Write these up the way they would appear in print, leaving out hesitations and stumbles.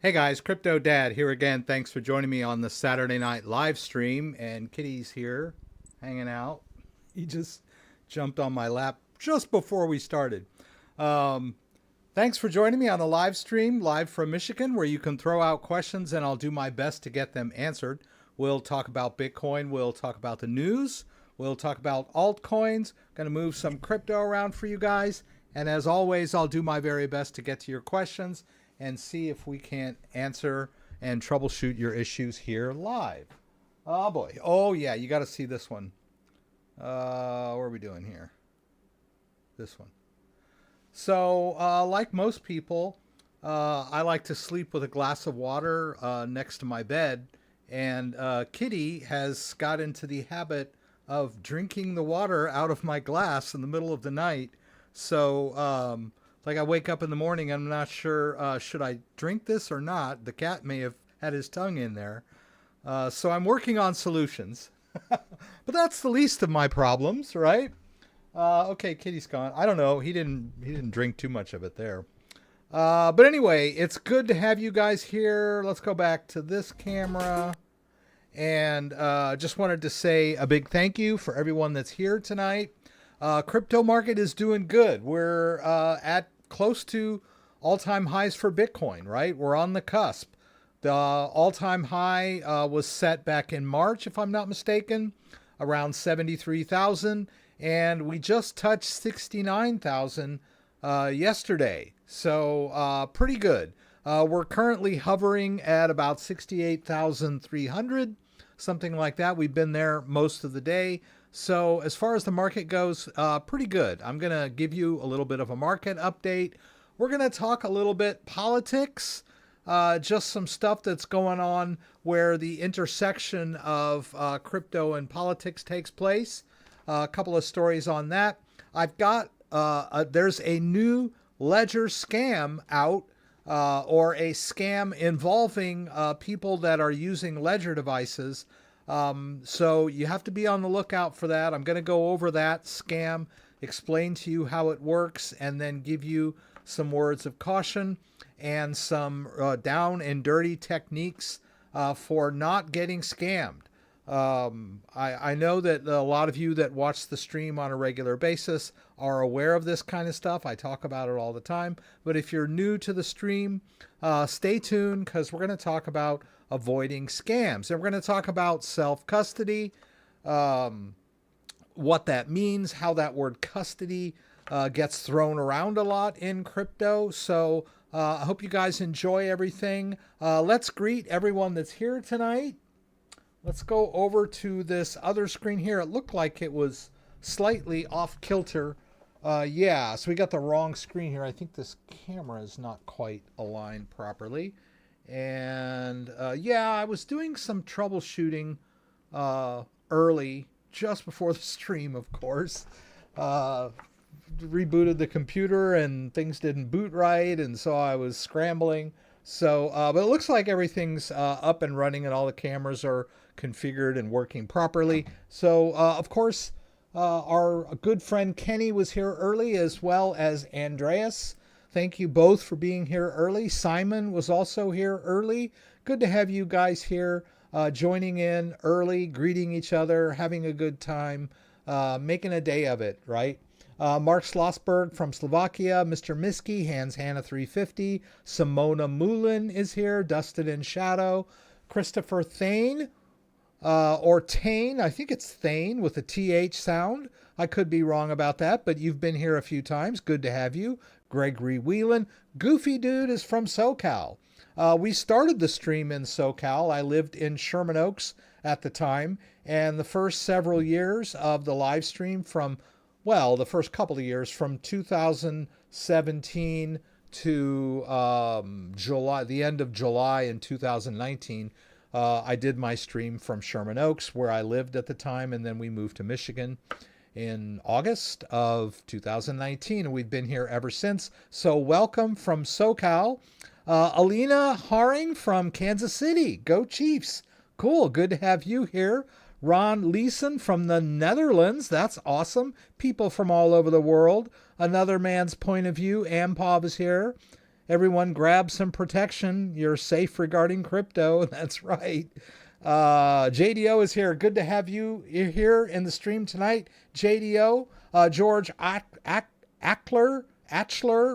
Hey guys, CryptoDad here again. Thanks for joining me on the Saturday night live stream. And Kitty's here hanging out. He just jumped on my lap just before we started. Thanks for joining me on the live stream, live from Michigan, where you can throw out questions and I'll do my best to get them answered. We'll talk about Bitcoin. We'll talk about the news. We'll talk about altcoins. Going to move some crypto around for you guys. And as always, I'll do my very best to get to your questions and see if we can't answer and troubleshoot your issues here live. Oh boy. Oh yeah, you got to see this one. What are we doing here? This one. So like most people, I like to sleep with a glass of water next to my bed. And Kitty has got into the habit of drinking the water out of my glass in the middle of the night. So like I wake up in the morning, I'm not sure, should I drink this or not? The cat may have had his tongue in there. So I'm working on solutions. But that's the least of my problems, right? Okay, Kitty's gone. I don't know. He didn't drink too much of it there. But anyway, it's good to have you guys here. Let's go back to this camera. And just wanted to say a big thank you for everyone that's here tonight. Crypto market is doing good. We're at close to all-time highs for Bitcoin, right? We're on the cusp. The all-time high was set back in March, if I'm not mistaken, around 73,000. And we just touched 69,000 yesterday. So pretty good. We're currently hovering at about 68,300, something like that. We've been there most of the day. So as far as the market goes, pretty good. I'm going to give you a little bit of a market update. We're going to talk a little bit politics, just some stuff that's going on where the intersection of crypto and politics takes place. A couple of stories on that. I've got, there's a new Ledger scam out, or a scam involving people that are using Ledger devices. So you have to be on the lookout for that. I'm going to go over that scam, explain to you how it works, and then give you some words of caution and some down and dirty techniques for not getting scammed. I know that a lot of you that watch the stream on a regular basis are aware of this kind of stuff. I talk about it all the time. But if you're new to the stream, stay tuned because we're going to talk about avoiding scams. And we're going to talk about self-custody, what that means, how that word custody gets thrown around a lot in crypto. So I hope you guys enjoy everything. Let's greet everyone that's here tonight. Let's go over to this other screen here. It looked like it was slightly off kilter. Yeah, so we got the wrong screen here. I think this camera is not quite aligned properly. And yeah, I was doing some troubleshooting early, just before the stream, of course. Rebooted the computer and things didn't boot right, and so I was scrambling. So, but it looks like everything's up and running and all the cameras are configured and working properly. So, of course, our good friend Kenny was here early, as well as Andreas. Thank you both for being here early. Simon was also here early. Good to have you guys here, joining in early, greeting each other, having a good time, making a day of it, right? Mark Slosberg from Slovakia, Mr. Miski, Hans Hannah 350, Simona Mulin is here, Dustin in Shadow, Christopher Thane, or Tane, I think it's Thane with a TH sound. I could be wrong about that, but you've been here a few times. Good to have you. Gregory Whelan. Goofy Dude is from SoCal. We started the stream in SoCal. I lived in Sherman Oaks at the time, and the first several years of the live stream from, well, the first couple of years from 2017 to July, the end of July in 2019, I did my stream from Sherman Oaks, where I lived at the time, and then we moved to Michigan in August of 2019, and we've been here ever since. So welcome from SoCal. Alina Haring from Kansas City. Go Chiefs. Cool. Good to have you here. Ron Leeson from the Netherlands. That's awesome. People from all over the world. Another man's point of view. Ampov is here. Everyone grab some protection. You're safe regarding crypto. That's right. JDO is here. Good to have you here in the stream tonight. JDO. George Achler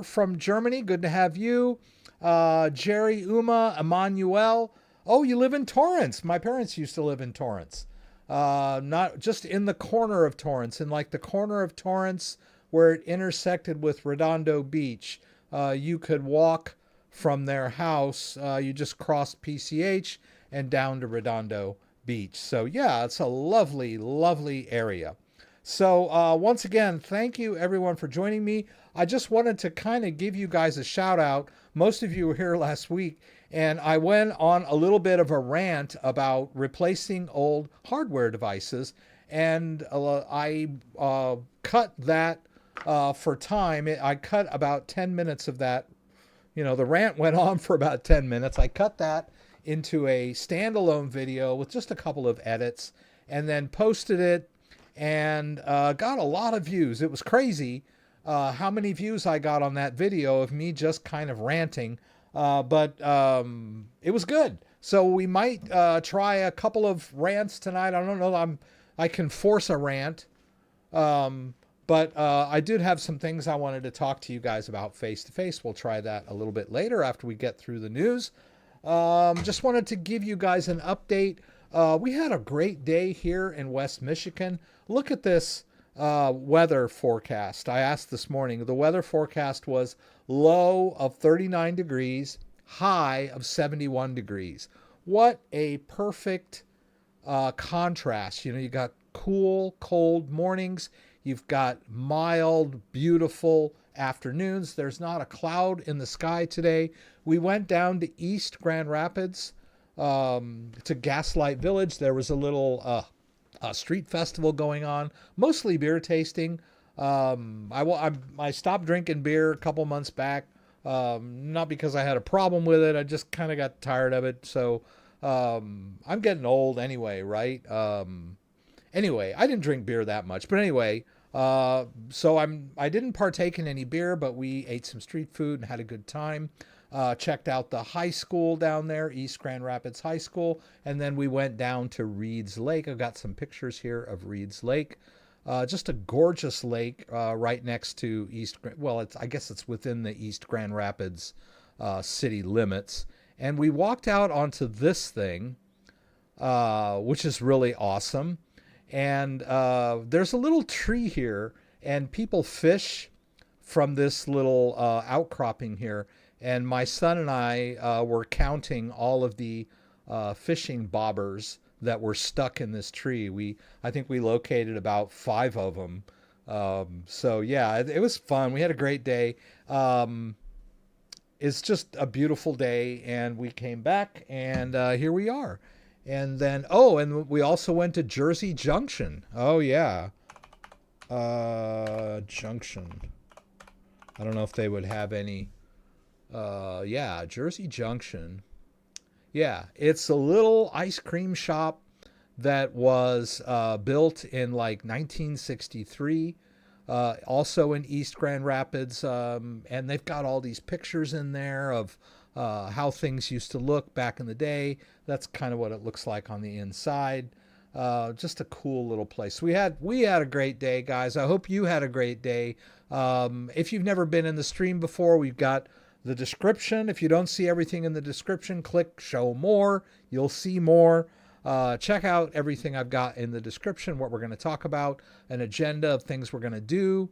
from Germany. Good to have you. Jerry, Uma, Emmanuel. Oh, you live in Torrance. My parents used to live in Torrance. Not just in the corner of Torrance, in like the corner of Torrance where it intersected with Redondo Beach. You could walk from their house. You just crossed PCH and down to Redondo Beach. So yeah, it's a lovely, lovely area. So once again, thank you everyone for joining me. I just wanted to kind of give you guys a shout out. Most of you were here last week, and I went on a little bit of a rant about replacing old hardware devices, and I cut that for time. I cut about 10 minutes of that. You know, the rant went on for about 10 minutes. I cut that into a standalone video with just a couple of edits, and then posted it, and got a lot of views. It was crazy how many views I got on that video of me just kind of ranting, but it was good. So we might try a couple of rants tonight. I don't know. I can force a rant, but I did have some things I wanted to talk to you guys about face to face. We'll try that a little bit later after we get through the news. Just wanted to give you guys an update. We had a great day here in West Michigan. Look at this weather forecast. I asked this morning. The weather forecast was low of 39 degrees, high of 71 degrees. What a perfect contrast. You know, you got cool, cold mornings. You've got mild, beautiful afternoons. There's not a cloud in the sky today. We went down to East Grand Rapids to Gaslight Village. There was a little street festival going on, mostly beer tasting. I stopped drinking beer a couple months back, not because I had a problem with it. I just kind of got tired of it. So I'm getting old anyway, right? Anyway, I didn't drink beer that much, but anyway, so I didn't partake in any beer, but we ate some street food and had a good time. Checked out the high school down there, East Grand Rapids High School, and then we went down to Reed's Lake. I've got some pictures here of Reed's Lake. Just a gorgeous lake right next to I guess it's within the East Grand Rapids city limits. And we walked out onto this thing, which is really awesome. And there's a little tree here, and people fish from this little outcropping here. And my son and I were counting all of the fishing bobbers that were stuck in this tree. I think we located about 5 of them. So yeah, it was fun. We had a great day. It's just a beautiful day, and we came back, and here we are. And then, and we also went to Jersey Junction. Oh yeah, Junction. I don't know if they would have any. Yeah, Jersey Junction. Yeah, it's a little ice cream shop that was built in like 1963, also in East Grand Rapids, and they've got all these pictures in there of how things used to look back in the day. That's kind of what it looks like on the inside. Just a cool little place. We had a great day, guys. I hope you had a great day. If you've never been in the stream before, we've got the description. If you don't see everything in the description, click show more. You'll see more. Check out everything I've got in the description, what we're going to talk about, an agenda of things we're going to do.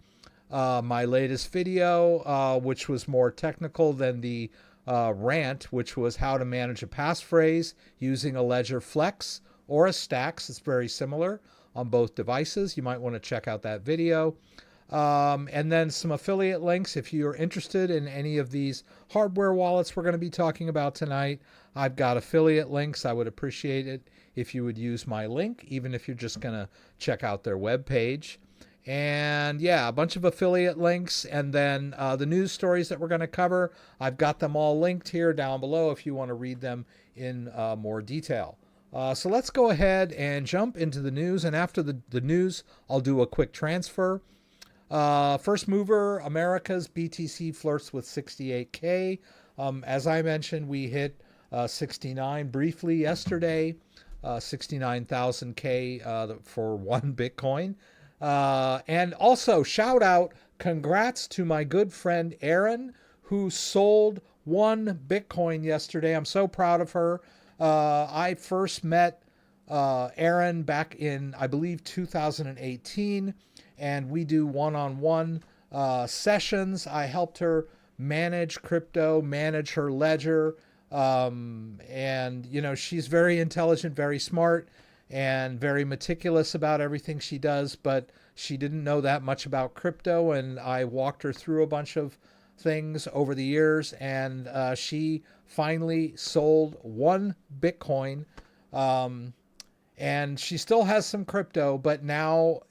My latest video, which was more technical than the rant, which was how to manage a passphrase using a Ledger Flex or a Stacks. It's very similar on both devices. You might want to check out that video. And then some affiliate links if you're interested in any of these hardware wallets we're going to be talking about tonight. I've got affiliate links. I would appreciate it if you would use my link, even if you're just going to check out their webpage. And yeah, a bunch of affiliate links, and then the news stories that we're going to cover. I've got them all linked here down below if you want to read them in more detail. So let's go ahead and jump into the news. And after the news, I'll do a quick transfer. First mover, America's BTC flirts with 68K. As I mentioned, we hit 69 briefly yesterday, 69,000 K for one Bitcoin. And also, shout out, congrats to my good friend Aaron, who sold one Bitcoin yesterday. I'm so proud of her. I first met Aaron back in, I believe, 2018, and we do one-on-one sessions. I helped her manage crypto, manage her ledger, and she's very intelligent, very smart, and very meticulous about everything she does, but she didn't know that much about crypto, and I walked her through a bunch of things over the years, and she finally sold one Bitcoin, and she still has some crypto, but now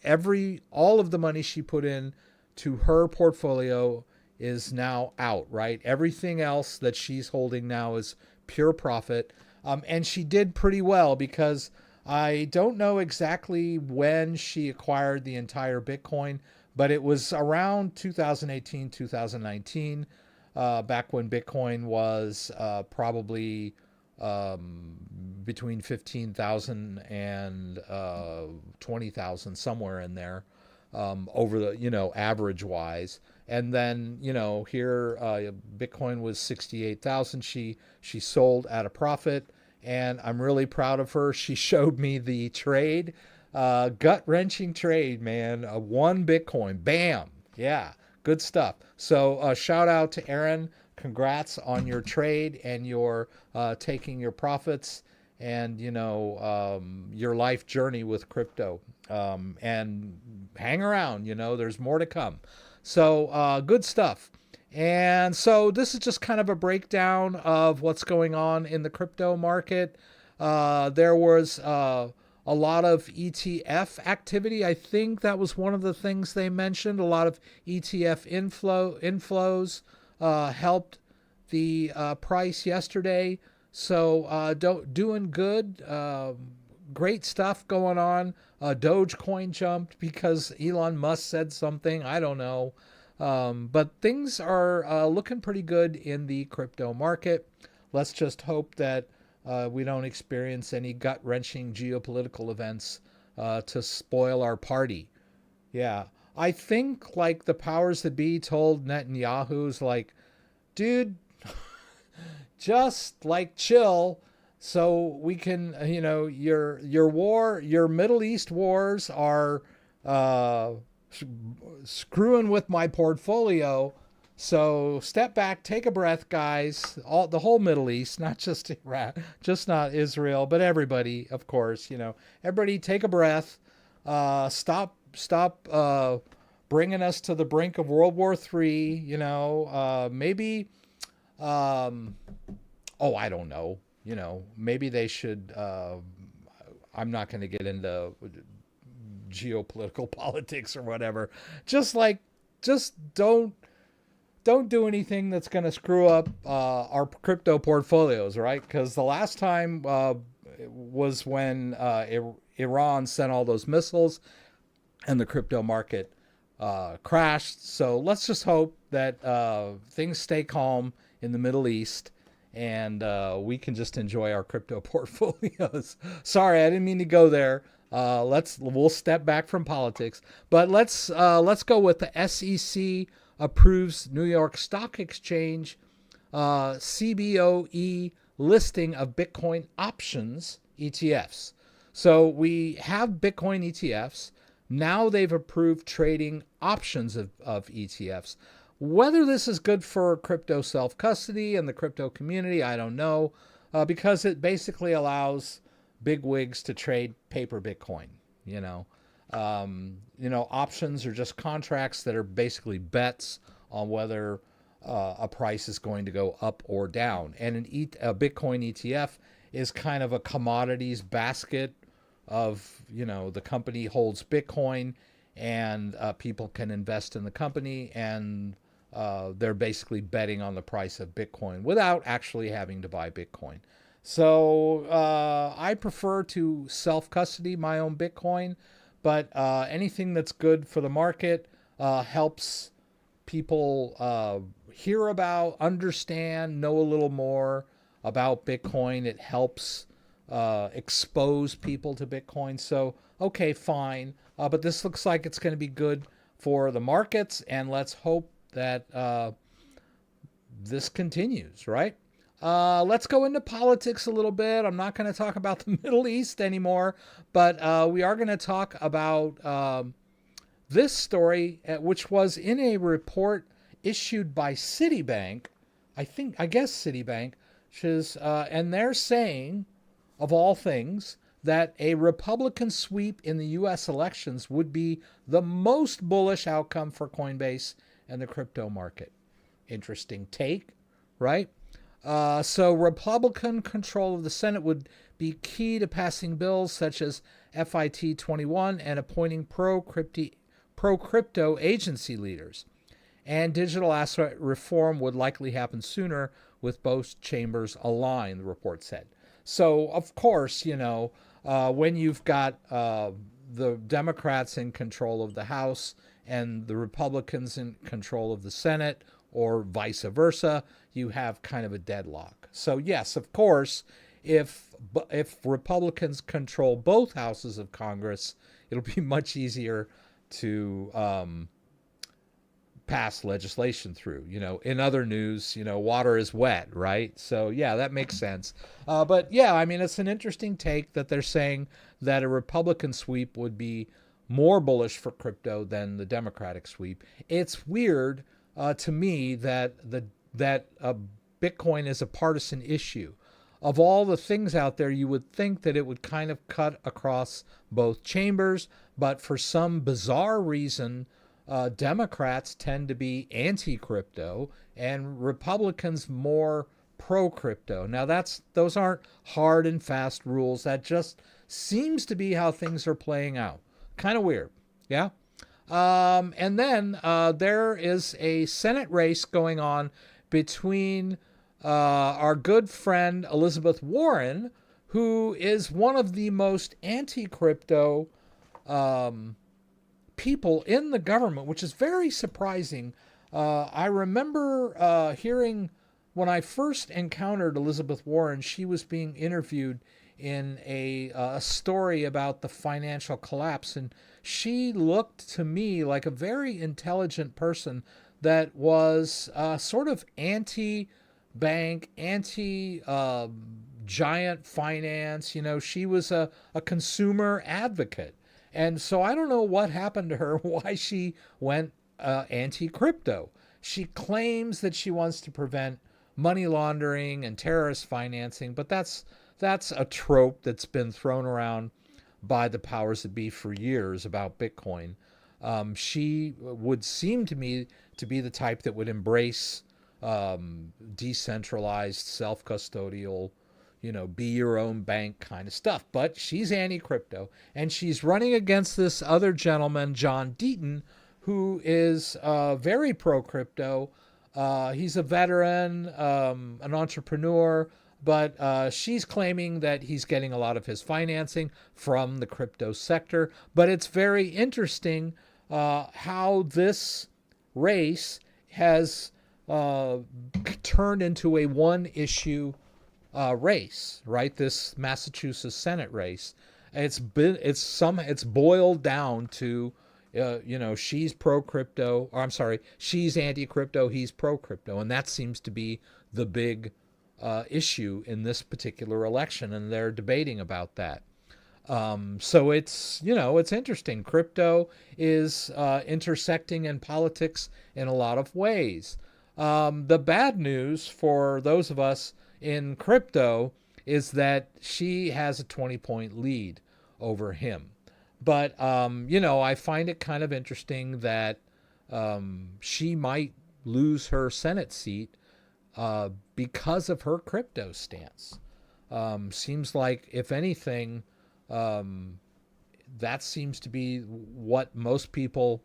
all of the money she put in to her portfolio is now out, right? Everything else that she's holding now is pure profit, and she did pretty well, because I don't know exactly when she acquired the entire Bitcoin, but it was around 2018, 2019, back when Bitcoin was probably between 15,000 and 20,000, somewhere in there, over the, average wise. And then, here Bitcoin was 68,000. She sold at a profit, and I'm really proud of her. She showed me the trade. Gut-wrenching trade, man. One Bitcoin. Bam. Yeah, good stuff. So shout out to Aaron. Congrats on your trade and your taking your profits and, your life journey with crypto. And hang around, there's more to come. So good stuff. And so this is just kind of a breakdown of what's going on in the crypto market. There was a lot of ETF activity. I think that was one of the things they mentioned. A lot of ETF inflows helped the price yesterday. So doing good. Great stuff going on. Dogecoin jumped because Elon Musk said something. I don't know. But things are looking pretty good in the crypto market. Let's just hope that we don't experience any gut-wrenching geopolitical events to spoil our party. Yeah. I think like the powers that be told Netanyahu's like, dude, just like chill so we can, your war, your Middle East wars are screwing with my portfolio. So step back, take a breath, guys. The whole Middle East, not just Iraq, just not Israel, but everybody, of course. Everybody take a breath. Stop bringing us to the brink of World War III. Maybe. I don't know. Maybe they should. I'm not going to get into geopolitical politics or whatever. Just don't do anything that's going to screw up our crypto portfolios, right? Because the last time was when Iran sent all those missiles and the crypto market crashed. So let's just hope that things stay calm in the Middle East and we can just enjoy our crypto portfolios. Sorry, I didn't mean to go there. We'll step back from politics, but let's go with the SEC approves New York Stock Exchange CBOE listing of Bitcoin options ETFs. So we have Bitcoin ETFs. Now they've approved trading options of ETFs. Whether this is good for crypto self-custody and the crypto community, I don't know, because it basically allows big wigs to trade paper Bitcoin. Options are just contracts that are basically bets on whether a price is going to go up or down. And a Bitcoin ETF is kind of a commodities basket of, the company holds Bitcoin and people can invest in the company, and they're basically betting on the price of Bitcoin without actually having to buy Bitcoin. So I prefer to self-custody my own Bitcoin, but anything that's good for the market helps people hear about, understand, know a little more about Bitcoin. It helps expose people to Bitcoin. So, okay, fine. But this looks like it's going to be good for the markets, and let's hope that this continues, right? Let's go into politics a little bit. I'm not going to talk about the Middle East anymore, but we are going to talk about this story, which was in a report issued by Citibank. I guess Citibank, which is, and they're saying, of all things, that a Republican sweep in the U.S. elections would be the most bullish outcome for Coinbase and the crypto market. Interesting take, right? So Republican control of the Senate would be key to passing bills such as FIT 21 and appointing pro-crypto agency leaders. And digital asset reform would likely happen sooner with both chambers aligned, the report said. So, of course, when you've got the Democrats in control of the House and the Republicans in control of the Senate, or vice versa, you have kind of a deadlock. So, yes, of course, if Republicans control both houses of Congress, it'll be much easier to pass legislation through. In other news, water is wet, right? So yeah, that makes sense. But yeah, I mean, it's an interesting take that they're saying that a Republican sweep would be more bullish for crypto than the Democratic sweep. It's weird to me that Bitcoin is a partisan issue. Of all the things out there, you would think that it would kind of cut across both chambers, but for some bizarre reason, Democrats tend to be anti-crypto and Republicans more pro-crypto. Now those aren't hard and fast rules. That just seems to be how things are playing out. Kind of weird, yeah? And then there is a Senate race going on between our good friend Elizabeth Warren, who is one of the most anti-crypto people in the government, which is very surprising. I remember hearing when I first encountered Elizabeth Warren, she was being interviewed in a story about the financial collapse, and she looked to me like a very intelligent person that was sort of anti-bank, anti-giant finance. She was a consumer advocate. And so I don't know what happened to her, why she went anti-crypto. She claims that she wants to prevent money laundering and terrorist financing, but that's a trope that's been thrown around by the powers that be for years about Bitcoin. She would seem to me to be the type that would embrace decentralized, self-custodial, be your own bank kind of stuff. But she's anti-crypto, and she's running against this other gentleman, John Deaton, who is very pro-crypto. He's a veteran, an entrepreneur, but she's claiming that he's getting a lot of his financing from the crypto sector. But it's very interesting how this race has turned into a one-issue race, right? This Massachusetts Senate race. It's boiled down to, she's pro-crypto, or I'm sorry, she's anti-crypto, he's pro-crypto, and that seems to be the big issue in this particular election, and they're debating about that. So it's interesting. Crypto is intersecting in politics in a lot of ways. The bad news for those of us in crypto is that she has a 20-point lead over him. But, I find it kind of interesting that she might lose her Senate seat because of her crypto stance. Seems like, if anything, that seems to be what most people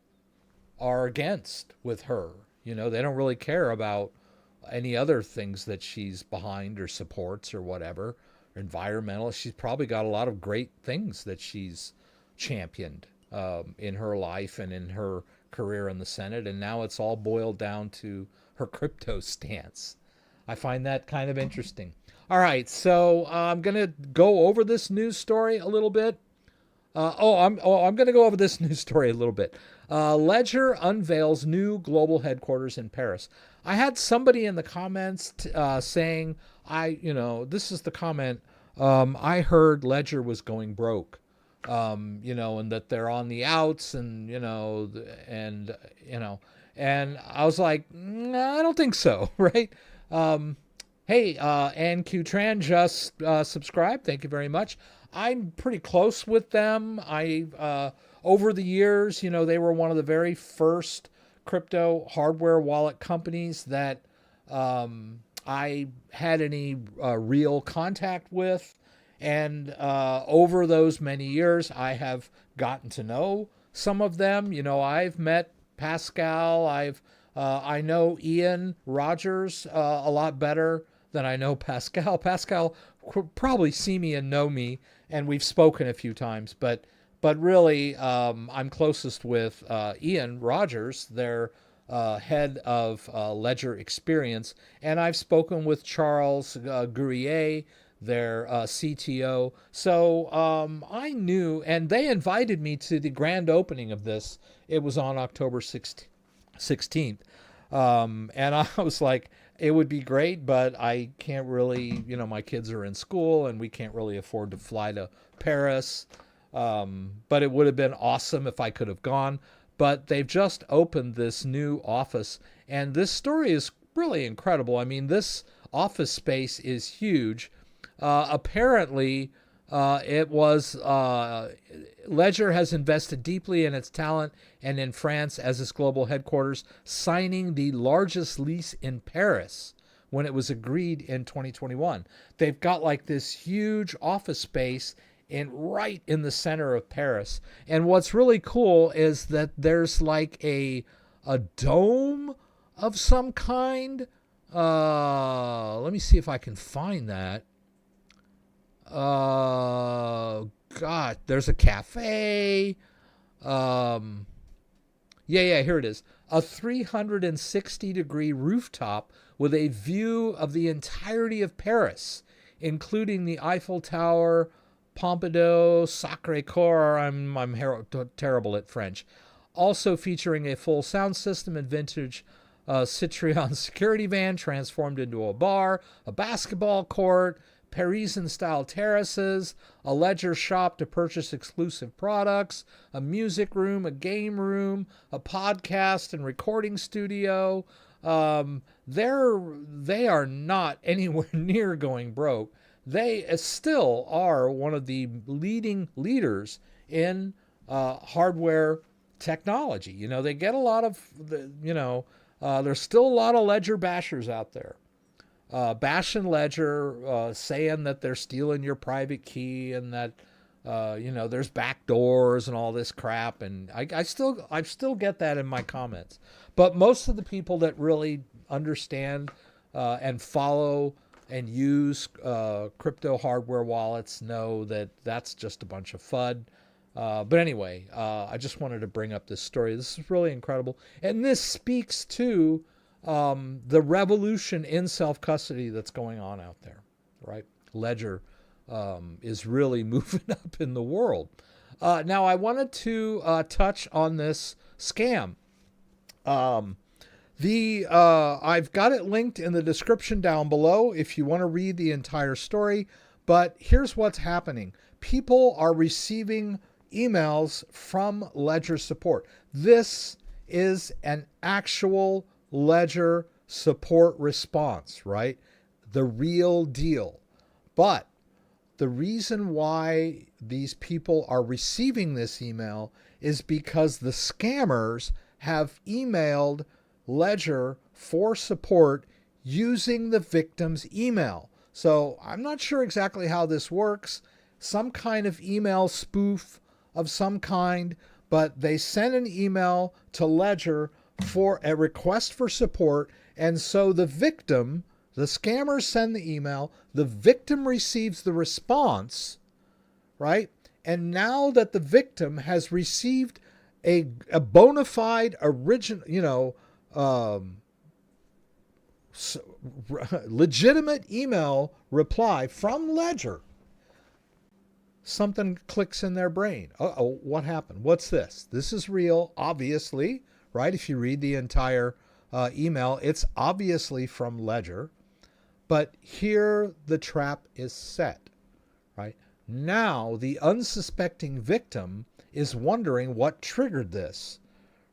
are against with her. They don't really care about any other things that she's behind or supports or whatever. environmentalist. She's probably got a lot of great things that she's championed in her life and in her career in the Senate. And now it's all boiled down to her crypto stance. I find that kind of interesting. All right, so I'm going to go over this news story a little bit. I'm going to go over this news story a little bit. Ledger unveils new global headquarters in Paris. I had somebody in the comments saying, this is the comment. I heard Ledger was going broke, and that they're on the outs, and I was like, I don't think so, right? Hey, Ann Q Tran just subscribed. Thank you very much. I'm pretty close with them. Over the years, they were one of the very first crypto hardware wallet companies that I had any real contact with. And over those many years, I have gotten to know some of them. I've met Pascal. I know Ian Rogers a lot better than I know Pascal. Pascal could probably see me and know me, and we've spoken a few times. But really, I'm closest with Ian Rogers, their head of Ledger Experience, and I've spoken with Charles Gurrier, their CTO. So I knew, and they invited me to the grand opening of this. It was on October 16th. And I was like, it would be great, but I can't really, my kids are in school and we can't really afford to fly to Paris. But it would have been awesome if I could have gone. But they've just opened this new office, and this story is really incredible. I mean, this office space is huge. Apparently, it was Ledger has invested deeply in its talent and in France as its global headquarters, signing the largest lease in Paris when it was agreed in 2021. They've got like this huge office space right in the center of Paris. And what's really cool is that there's like a dome of some kind. Let me see if I can find that. God, there's a cafe. Yeah, here it is. A 360-degree rooftop with a view of the entirety of Paris, including the Eiffel Tower, Pompidou, Sacré-Cœur. I'm terrible at French. Also featuring a full sound system and vintage Citroën security van transformed into a bar, a basketball court, Parisian-style terraces, a Ledger shop to purchase exclusive products, a music room, a game room, a podcast and recording studio. They are not anywhere near going broke. They still are one of the leading leaders in hardware technology. They get a lot of, there's still a lot of Ledger bashers out there. Bashing Ledger, saying that they're stealing your private key and that, there's back doors and all this crap. And I still get that in my comments. But most of the people that really understand and follow and use crypto hardware wallets know that that's just a bunch of FUD. But anyway, I just wanted to bring up this story. This is really incredible. And this speaks to the revolution in self-custody that's going on out there, right? Ledger is really moving up in the world. Now, I wanted to touch on this scam. I've got it linked in the description down below if you want to read the entire story. But here's what's happening. People are receiving emails from Ledger support. This is an actual Ledger support response, right? The real deal. But the reason why these people are receiving this email is because the scammers have emailed Ledger for support using the victim's email. So I'm not sure exactly how this works. Some kind of email spoof of some kind, but they sent an email to Ledger for a request for support, and so the victim The scammers send the email, the victim receives the response, right? And now that the victim has received a bona fide original, legitimate email reply from Ledger, something clicks in their brain. Uh-oh, what happened? What's this? This is real, obviously, right? If you read the entire email, it's obviously from Ledger. But here the trap is set, right? Now the unsuspecting victim is wondering what triggered this,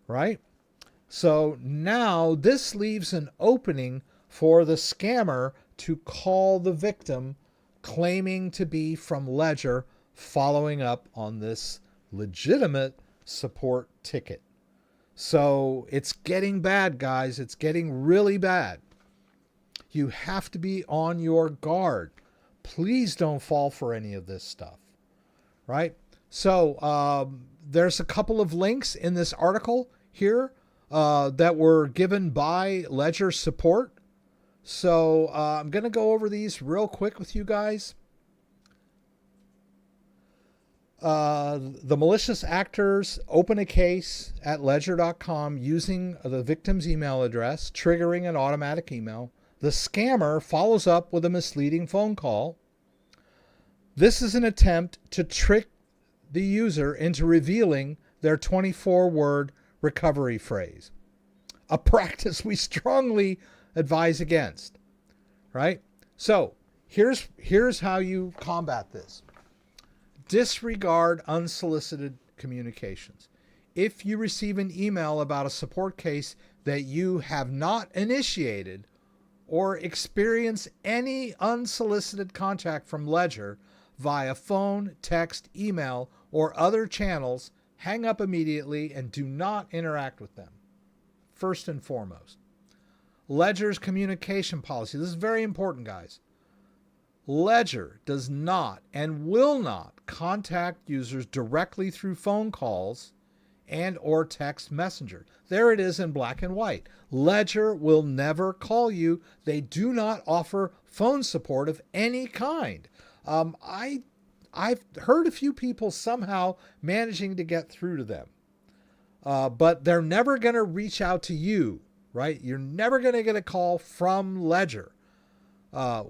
right? So now this leaves an opening for the scammer to call the victim claiming to be from Ledger, following up on this legitimate support ticket. So it's getting bad, guys. It's getting really bad. You have to be on your guard. Please don't fall for any of this stuff, right? So there's a couple of links in this article here that were given by Ledger support. So I'm going to go over these real quick with you guys. The malicious actors open a case at ledger.com using the victim's email address, triggering an automatic email. The scammer follows up with a misleading phone call. This is an attempt to trick the user into revealing their 24-word recovery phrase, a practice we strongly advise against, right? So here's how you combat this. Disregard unsolicited communications. If you receive an email about a support case that you have not initiated or experience any unsolicited contact from Ledger via phone, text, email, or other channels, hang up immediately and do not interact with them. First and foremost. Ledger's communication policy. This is very important, guys. Ledger does not and will not contact users directly through phone calls and or text messenger. There it is in black and white. Ledger will never call you. They do not offer phone support of any kind. I've heard a few people somehow managing to get through to them. But they're never going to reach out to you, right? You're never going to get a call from Ledger.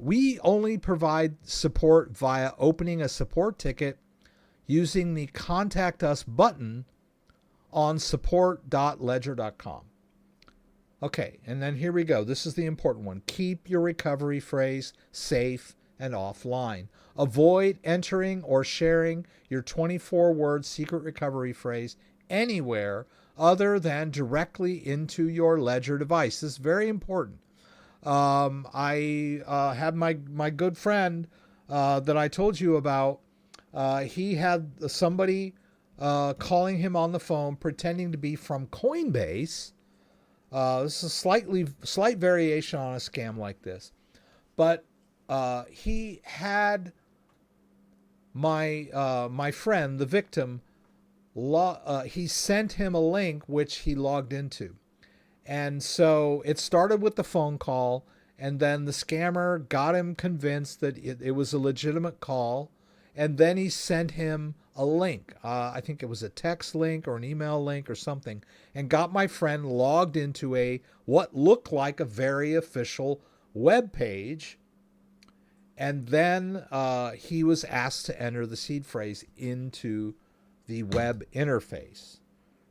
We only provide support via opening a support ticket using the Contact Us button on support.ledger.com. Okay, and then here we go. This is the important one. Keep your recovery phrase safe and offline. Avoid entering or sharing your 24-word secret recovery phrase anywhere other than directly into your Ledger device. This is very important. I had my good friend that I told you about. He had somebody calling him on the phone pretending to be from Coinbase. This is a slight variation on a scam like this. But he had my friend, the victim, he sent him a link which he logged into. And so it started with the phone call, and then the scammer got him convinced that it was a legitimate call, and then he sent him a link. I think it was a text link or an email link or something, and got my friend logged into what looked like a very official web page. And then he was asked to enter the seed phrase into the web interface,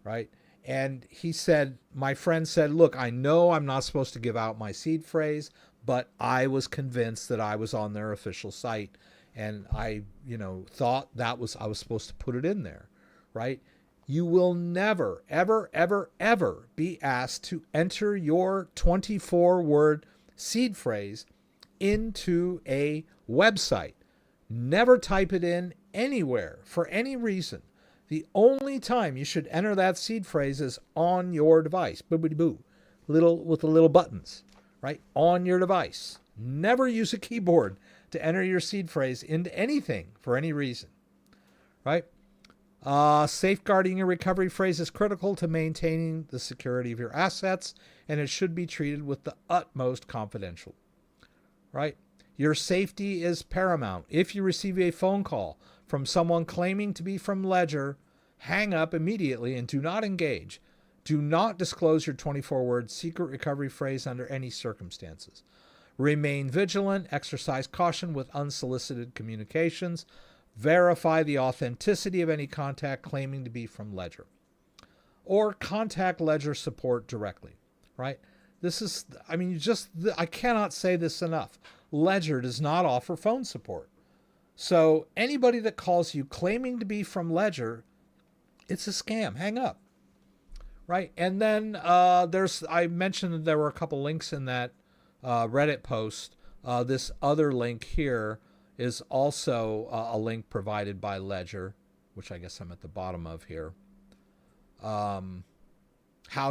right? And he said, my friend said, look, I know I'm not supposed to give out my seed phrase, but I was convinced that I was on their official site. And I, thought I was supposed to put it in there, right? You will never, ever, ever, ever be asked to enter your 24-word seed phrase into a website. Never type it in anywhere for any reason. The only time you should enter that seed phrase is on your device. Boobity-boo. With the little buttons, right? On your device. Never use a keyboard to enter your seed phrase into anything for any reason, right? Safeguarding your recovery phrase is critical to maintaining the security of your assets, and it should be treated with the utmost confidentiality. right? Your safety is paramount. If you receive a phone call from someone claiming to be from Ledger, hang up immediately and do not engage. Do not disclose your 24-word secret recovery phrase under any circumstances. Remain vigilant, exercise caution with unsolicited communications, verify the authenticity of any contact claiming to be from Ledger, or contact Ledger support directly, right? This is, I mean, I cannot say this enough. Ledger does not offer phone support. So anybody that calls you claiming to be from Ledger, it's a scam. Hang up, right? And then I mentioned that there were a couple links in that Reddit post. This other link here is also a link provided by Ledger, which I guess I'm at the bottom of here. How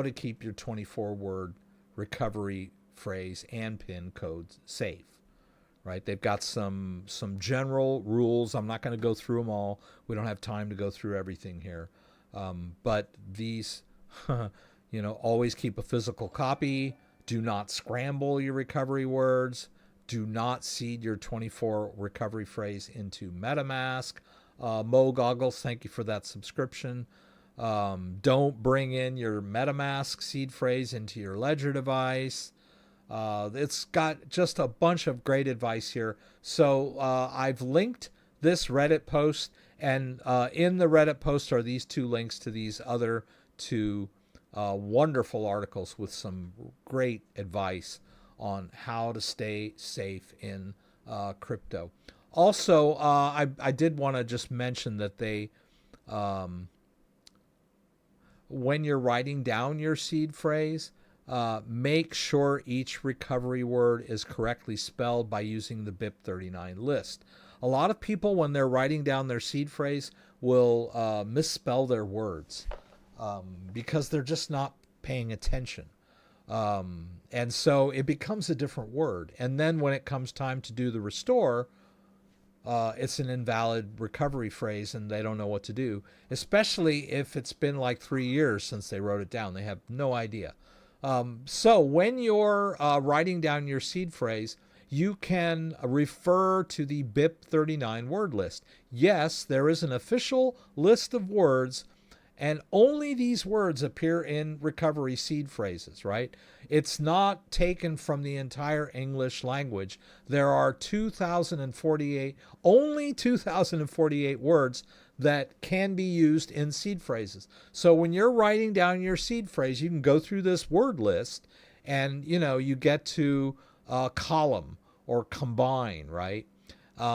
to keep your 24-word recovery phrase and PIN codes safe, right? They've got some general rules. I'm not going to go through them all. We don't have time to go through everything here. But these, always keep a physical copy. Do not scramble your recovery words. Do not seed your 24 recovery phrase into MetaMask. Mo Goggles, thank you for that subscription. Don't bring in your MetaMask seed phrase into your Ledger device. It's got just a bunch of great advice here. So I've linked this Reddit post, and in the Reddit post are these two links to these other two wonderful articles with some great advice on how to stay safe in crypto. Also, I did want to just mention that they, when you're writing down your seed phrase, make sure each recovery word is correctly spelled by using the BIP39 list. A lot of people, when they're writing down their seed phrase, will misspell their words because they're just not paying attention. And so it becomes a different word. And then when it comes time to do the restore, it's an invalid recovery phrase and they don't know what to do, especially if it's been like 3 years since they wrote it down. They have no idea. So when you're writing down your seed phrase, you can refer to the BIP39 word list. Yes, there is an official list of words, and only these words appear in recovery seed phrases, right? It's not taken from the entire English language. There are only 2,048 words that can be used in seed phrases. So when you're writing down your seed phrase, you can go through this word list and, you get to column or combine, right?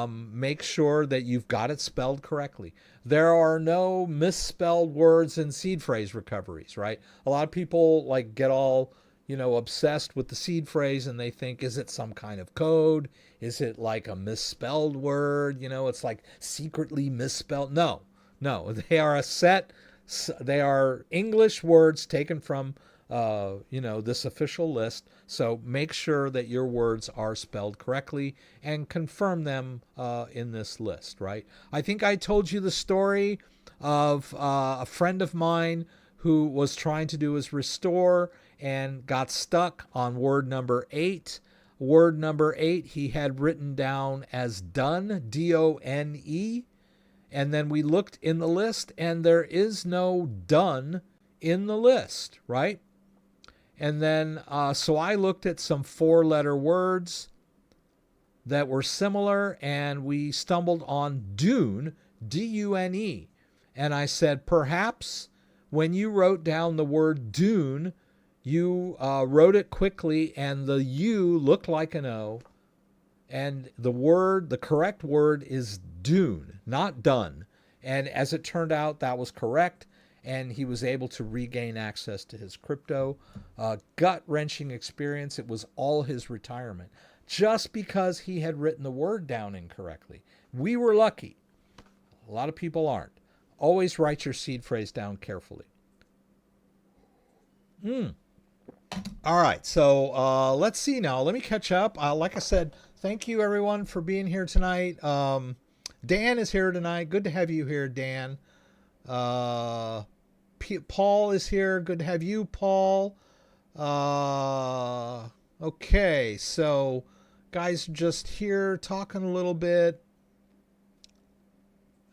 Make sure that you've got it spelled correctly. There are no misspelled words in seed phrase recoveries, right? A lot of people get all, obsessed with the seed phrase and they think, is it some kind of code? Is it like a misspelled word? It's like secretly misspelled. No, they are they are English words taken from this official list. So make sure that your words are spelled correctly and confirm them in this list, right? I think I told you the story of a friend of mine who was trying to do his restore and got stuck on word number 8. Word number 8 he had written down as done, D-O-N-E. And then we looked in the list and there is no done in the list, right? And then, so I looked at some 4-letter words that were similar and we stumbled on Dune, D-U-N-E. And I said, perhaps when you wrote down the word Dune, you wrote it quickly and the U looked like an O. And the correct word is Dune, not done. And as it turned out, that was correct. And he was able to regain access to his crypto. Gut-wrenching experience. It was all his retirement. Just because he had written the word down incorrectly. We were lucky. A lot of people aren't. Always write your seed phrase down carefully. All right, so let's see now. Let me catch up. Like I said, thank you everyone for being here tonight. Dan is here tonight. Good to have you here, Dan. Paul is here. Good to have you, Paul. Okay, so Guys just here talking a little bit.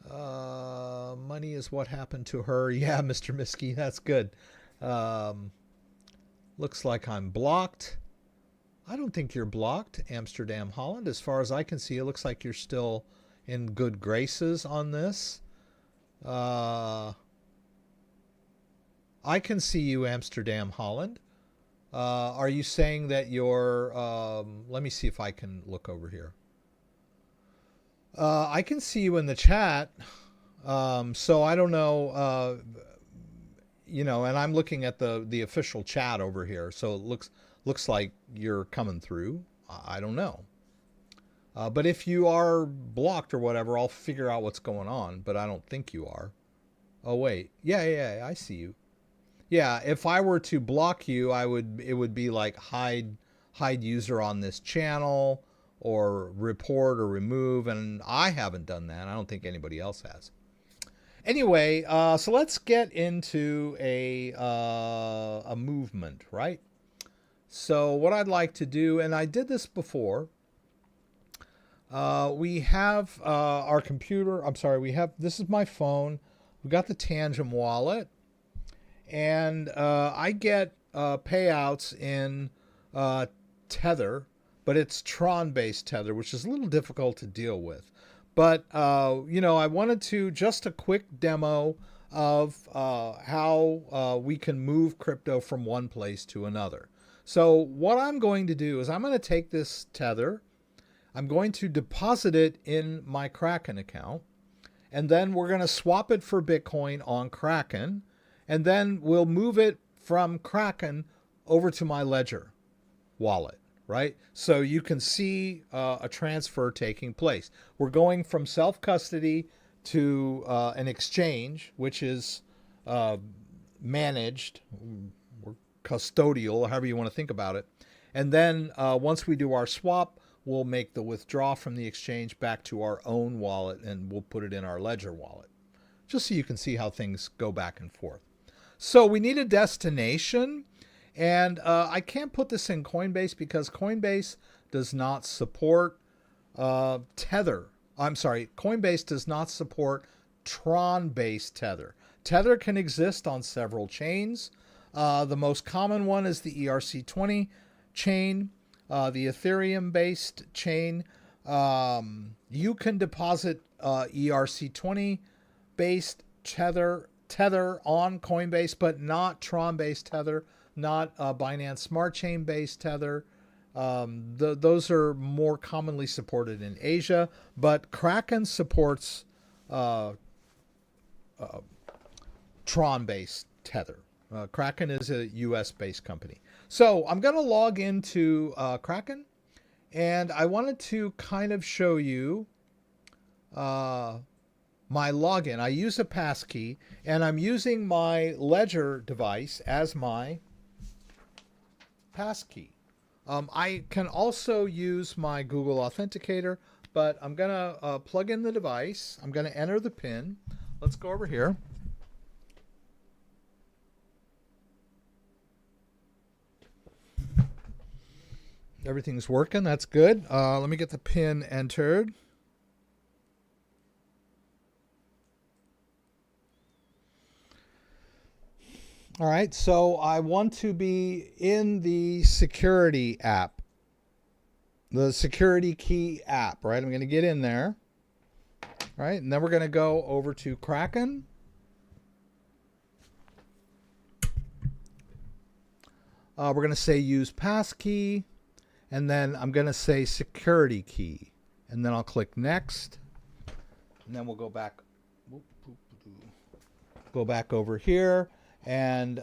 Money is what happened to her. Yeah, Mr. Miskey, that's good. Looks like I'm blocked. I don't think you're blocked, Amsterdam, Holland. As far as I can see, it looks like you're still in good graces on this. I can see you, Amsterdam, Holland. Are you saying that you're... let me see if I can look over here. I can see you in the chat. So I don't know, you know, and I'm looking at the official chat over here. So it looks like you're coming through. I don't know. But if you are blocked or whatever, I'll figure out what's going on. But I don't think you are. Oh, wait. Yeah, I see you. Yeah, if I were to block you, it would be like hide user on this channel or report or remove. And I haven't done that. I don't think anybody else has. Anyway, so let's get into a movement, right? So what I'd like to do, and I did this before, we have our computer, this is my phone. We got the Tangem wallet, and I get payouts in Tether, but it's Tron-based Tether, which is a little difficult to deal with. But, you know, I wanted to just a quick demo of how we can move crypto from one place to another. So what I'm going to do is I'm going to take this Tether, I'm going to deposit it in my Kraken account, and then we're going to swap it for Bitcoin on Kraken, and then we'll move it from Kraken over to my Ledger wallet. Right? So you can see a transfer taking place. We're going from self-custody to an exchange, which is managed, or custodial, however you want to think about it. And then once we do our swap, we'll make the withdrawal from the exchange back to our own wallet, and we'll put it in our Ledger wallet, just so you can see how things go back and forth. So we need a destination. And I can't put this in Coinbase because Coinbase does not support Tether. I'm sorry, Coinbase does not support Tron-based Tether. Tether can exist on several chains. The most common one is the ERC20 chain, the Ethereum-based chain. You can deposit ERC20-based Tether on Coinbase, but not Tron-based Tether. Not Binance Smart Chain based Tether. Those are more commonly supported in Asia, but Kraken supports Tron based Tether. Kraken is a US based company. So I'm going to log into Kraken, and I wanted to kind of show you my login. I use a passkey, and I'm using my Ledger device as my passkey. I can also use my Google Authenticator, but I'm going to plug in the device. I'm going to enter the PIN. Let's go over here. Everything's working. That's good. Let me get the PIN entered. All right, so I want to be in the security app, the security key app, right? I'm going to get in there, all right? And then we're going to go over to Kraken. We're going to say use passkey, and then I'm going to say security key, and then I'll click next, and then we'll go back over here. And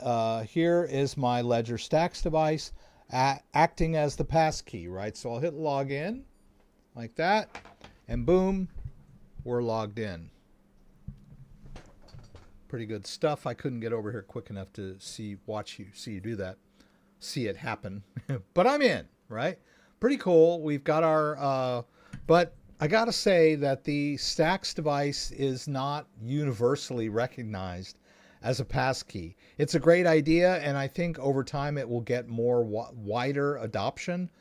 here is my Ledger Stacks device acting as the passkey, right? So I'll hit login like that, and boom, we're logged in. Pretty good stuff. I couldn't get over here quick enough to see you do that, see it happen, but I'm in, right? Pretty cool. We've got our, but I gotta say that the Stacks device is not universally recognized as a passkey. It's a great idea, and I think over time it will get more wider adoption.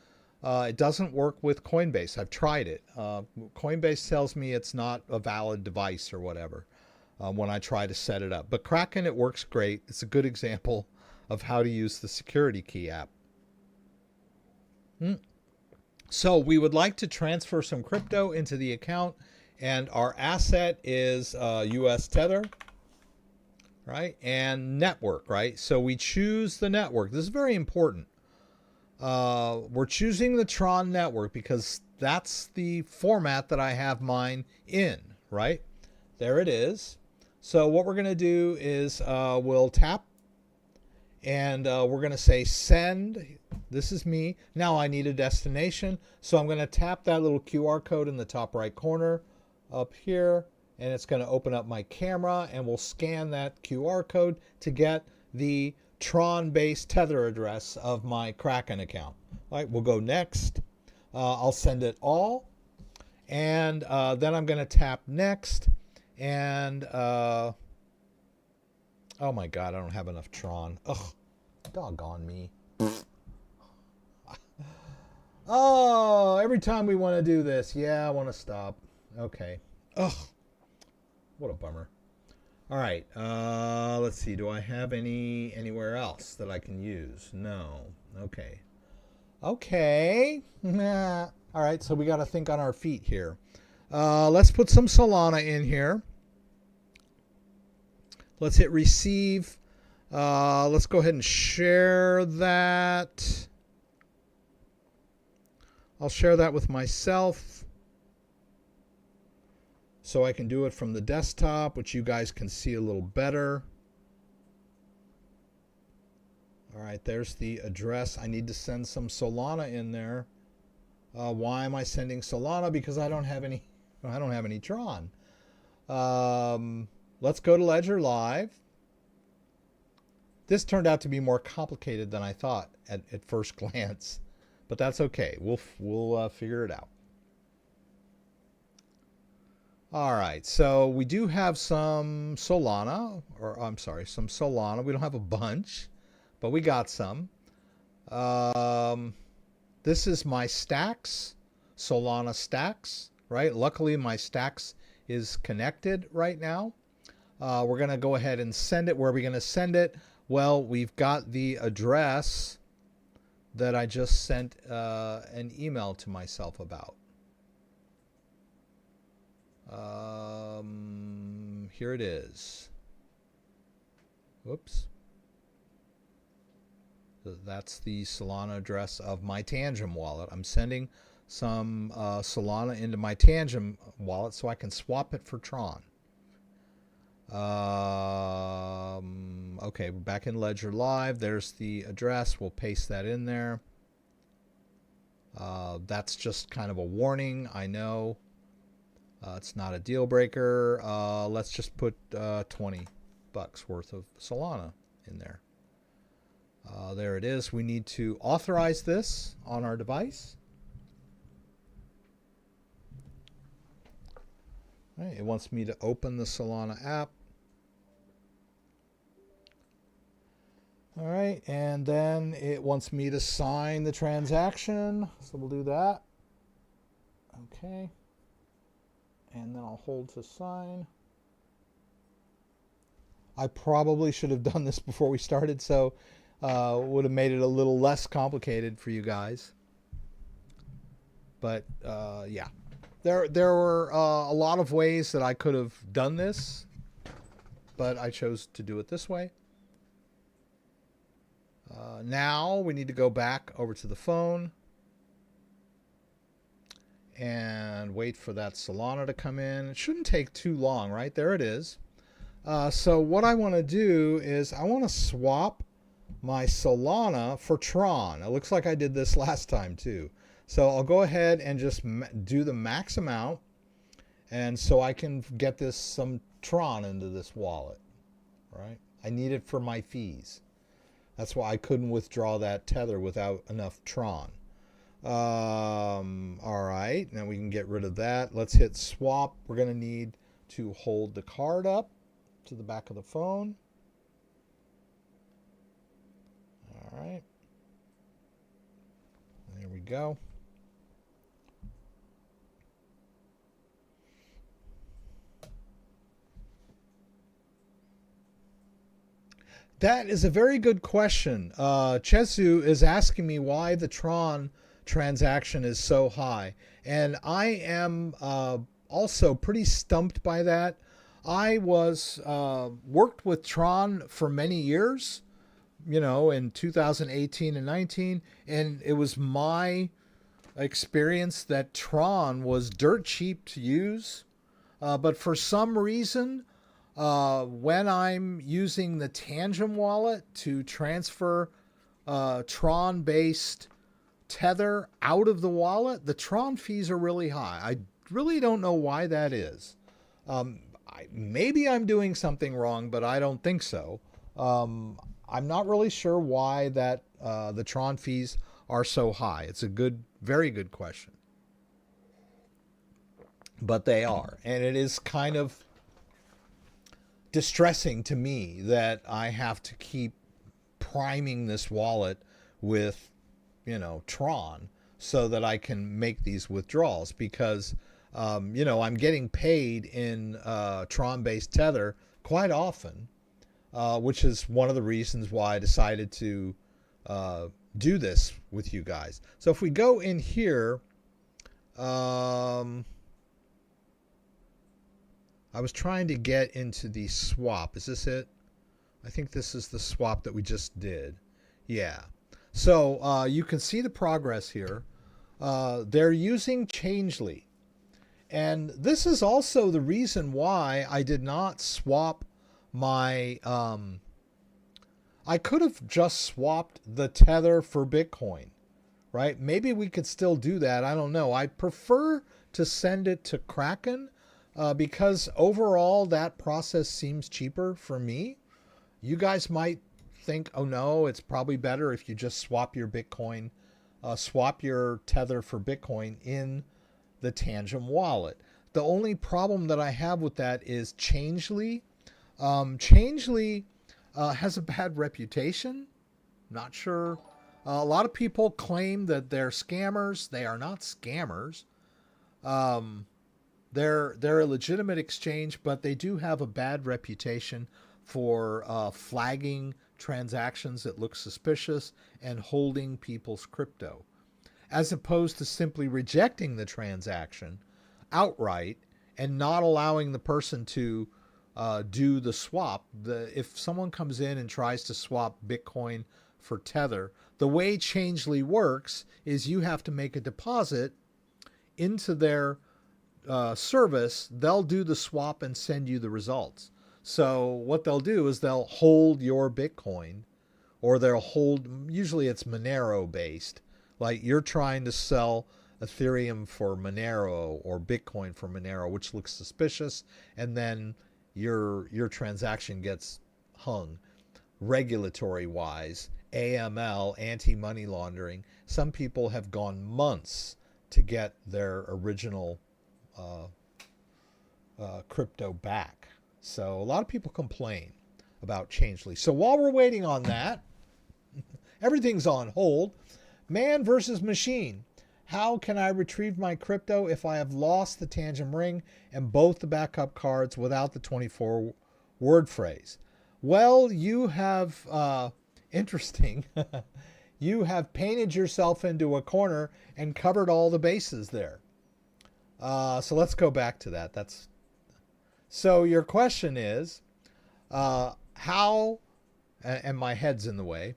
It doesn't work with Coinbase. I've tried it. Coinbase tells me it's not a valid device or whatever when I try to set it up. But Kraken, it works great. It's a good example of how to use the security key app. So we would like to transfer some crypto into the account, and our asset is US Tether, right? And network, right? So we choose the network. This is very important. We're choosing the Tron network because that's the format that I have mine in, right? There it is. So what we're going to do is we'll tap, and we're going to say send. This is me. Now I need a destination. So I'm going to tap that little QR code in the top right corner up here, and it's going to open up my camera, and we'll scan that QR code to get the Tron-based Tether address of my Kraken account. All right, we'll go next. I'll send it all, and then I'm going to tap next, and oh my God, I don't have enough Tron. Ugh, doggone me. Oh, every time we want to do this. Yeah, I want to stop. Okay. Ugh, what a bummer. All right, let's see. Do I have anywhere else that I can use? No. Okay. Okay. Nah. All right, so we got to think on our feet here. Let's put some Solana in here. Let's hit receive. Let's go ahead and share that. I'll share that with myself, so I can do it from the desktop, which you guys can see a little better. All right, there's the address. I need to send some Solana in there. Why am I sending Solana? Because I don't have any Tron. Let's go to Ledger Live. This turned out to be more complicated than I thought at first glance, but that's okay. We'll figure it out. All right, so we do have some Solana, or I'm sorry, some Solana. We don't have a bunch, but we got some. This is my stacks, Solana stacks, right? Luckily, my stacks is connected right now. We're going to go ahead and send it. Where are we going to send it? Well, we've got the address that I just sent an email to myself about. Here it is. Whoops. So that's the Solana address of my Tangem wallet. I'm sending some Solana into my Tangem wallet so I can swap it for Tron. Okay, we're back in Ledger Live. There's the address. We'll paste that in there. That's just kind of a warning. I know. It's not a deal breaker. Let's just put $20 worth of Solana in there. There it is. We need to authorize this on our device. All right, it wants me to open the Solana app. All right, and then it wants me to sign the transaction. So we'll do that. Okay. And then I'll hold to sign. I probably should have done this before we started, so would have made it a little less complicated for you guys. But yeah, there were a lot of ways that I could have done this, but I chose to do it this way. Now we need to go back over to the phone and wait for that Solana to come in. It shouldn't take too long, right? There it is. So what I want to do is I want to swap my Solana for Tron. It looks like I did this last time too. So I'll go ahead and just do the max amount, and so I can get some Tron into this wallet, right? I need it for my fees. That's why I couldn't withdraw that Tether without enough Tron. All right, now we can get rid of that. Let's hit swap. We're going to need to hold the card up to the back of the phone. All right. There we go. That is a very good question. Chesu is asking me why the Tron transaction is so high. And I am also pretty stumped by that. I was worked with Tron for many years, in 2018 and 19. And it was my experience that Tron was dirt cheap to use. But for some reason, when I'm using the Tangem wallet to transfer Tron-based Tether out of the wallet, the Tron fees are really high. I really don't know why that is. Maybe I'm doing something wrong, but I don't think so. I'm not really sure why that the Tron fees are so high. It's a very good question. But they are. And it is kind of distressing to me that I have to keep priming this wallet with, Tron so that I can make these withdrawals because, I'm getting paid in Tron-based Tether quite often, which is one of the reasons why I decided to do this with you guys. So if we go in here, I was trying to get into the swap. Is this it? I think this is the swap that we just did. Yeah. So you can see the progress here. They're using Changelly. And this is also the reason why I did not swap my... I could have just swapped the Tether for Bitcoin, right? Maybe we could still do that. I don't know. I prefer to send it to Kraken because overall that process seems cheaper for me. You guys might think, oh no, it's probably better if you just swap your Bitcoin, swap your Tether for Bitcoin in the Tangem wallet. The only problem that I have with that is Changelly. Changelly has a bad reputation. Not sure. A lot of people claim that they're scammers. They are not scammers. They're a legitimate exchange, but they do have a bad reputation for flagging transactions that look suspicious and holding people's crypto, as opposed to simply rejecting the transaction outright and not allowing the person to do the swap. If someone comes in and tries to swap Bitcoin for Tether, the way Changelly works is you have to make a deposit into their service. They'll do the swap and send you the results. So what they'll do is they'll hold your Bitcoin, or they'll hold, usually it's Monero based, like you're trying to sell Ethereum for Monero or Bitcoin for Monero, which looks suspicious, and then your transaction gets hung. Regulatory wise, AML, anti-money laundering, some people have gone months to get their original crypto back. So a lot of people complain about Changelly. So while we're waiting on that, everything's on hold. Man versus machine. How can I retrieve my crypto if I have lost the Tangem ring and both the backup cards without the 24-word phrase? Well, you have, interesting, you have painted yourself into a corner and covered all the bases there. So let's go back to that. So your question is, how, and my head's in the way,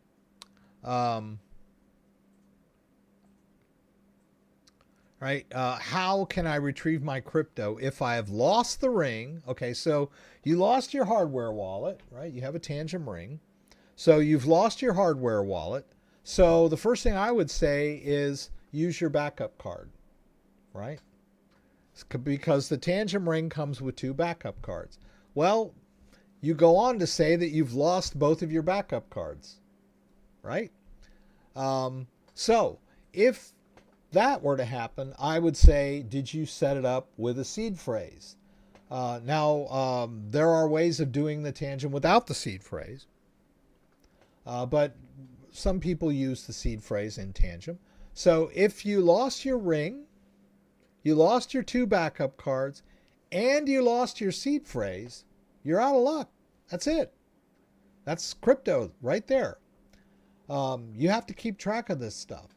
right? How can I retrieve my crypto if I have lost the ring? Okay, so you lost your hardware wallet, right? You have a Tangem ring. So you've lost your hardware wallet. So the first thing I would say is use your backup card, right? Because the Tangem ring comes with 2 backup cards. Well, you go on to say that you've lost both of your backup cards, right? So if that were to happen, I would say, did you set it up with a seed phrase? Now, there are ways of doing the Tangem without the seed phrase, but some people use the seed phrase in Tangem. So if you lost your ring, you lost your 2 backup cards, and you lost your seed phrase, you're out of luck. That's it. That's crypto right there. You have to keep track of this stuff.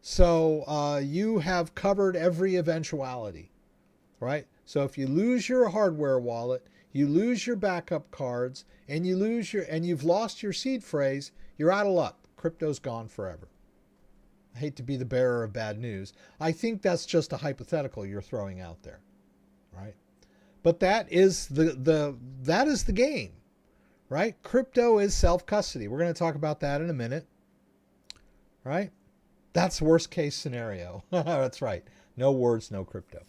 So you have covered every eventuality, right? So if you lose your hardware wallet, you lose your backup cards, and you've lost your seed phrase, you're out of luck. Crypto's gone forever. I hate to be the bearer of bad news. I think that's just a hypothetical you're throwing out there, right? But that is the game, right? Crypto is self-custody. We're going to talk about that in a minute, right? That's worst case scenario. That's right. No words, no crypto.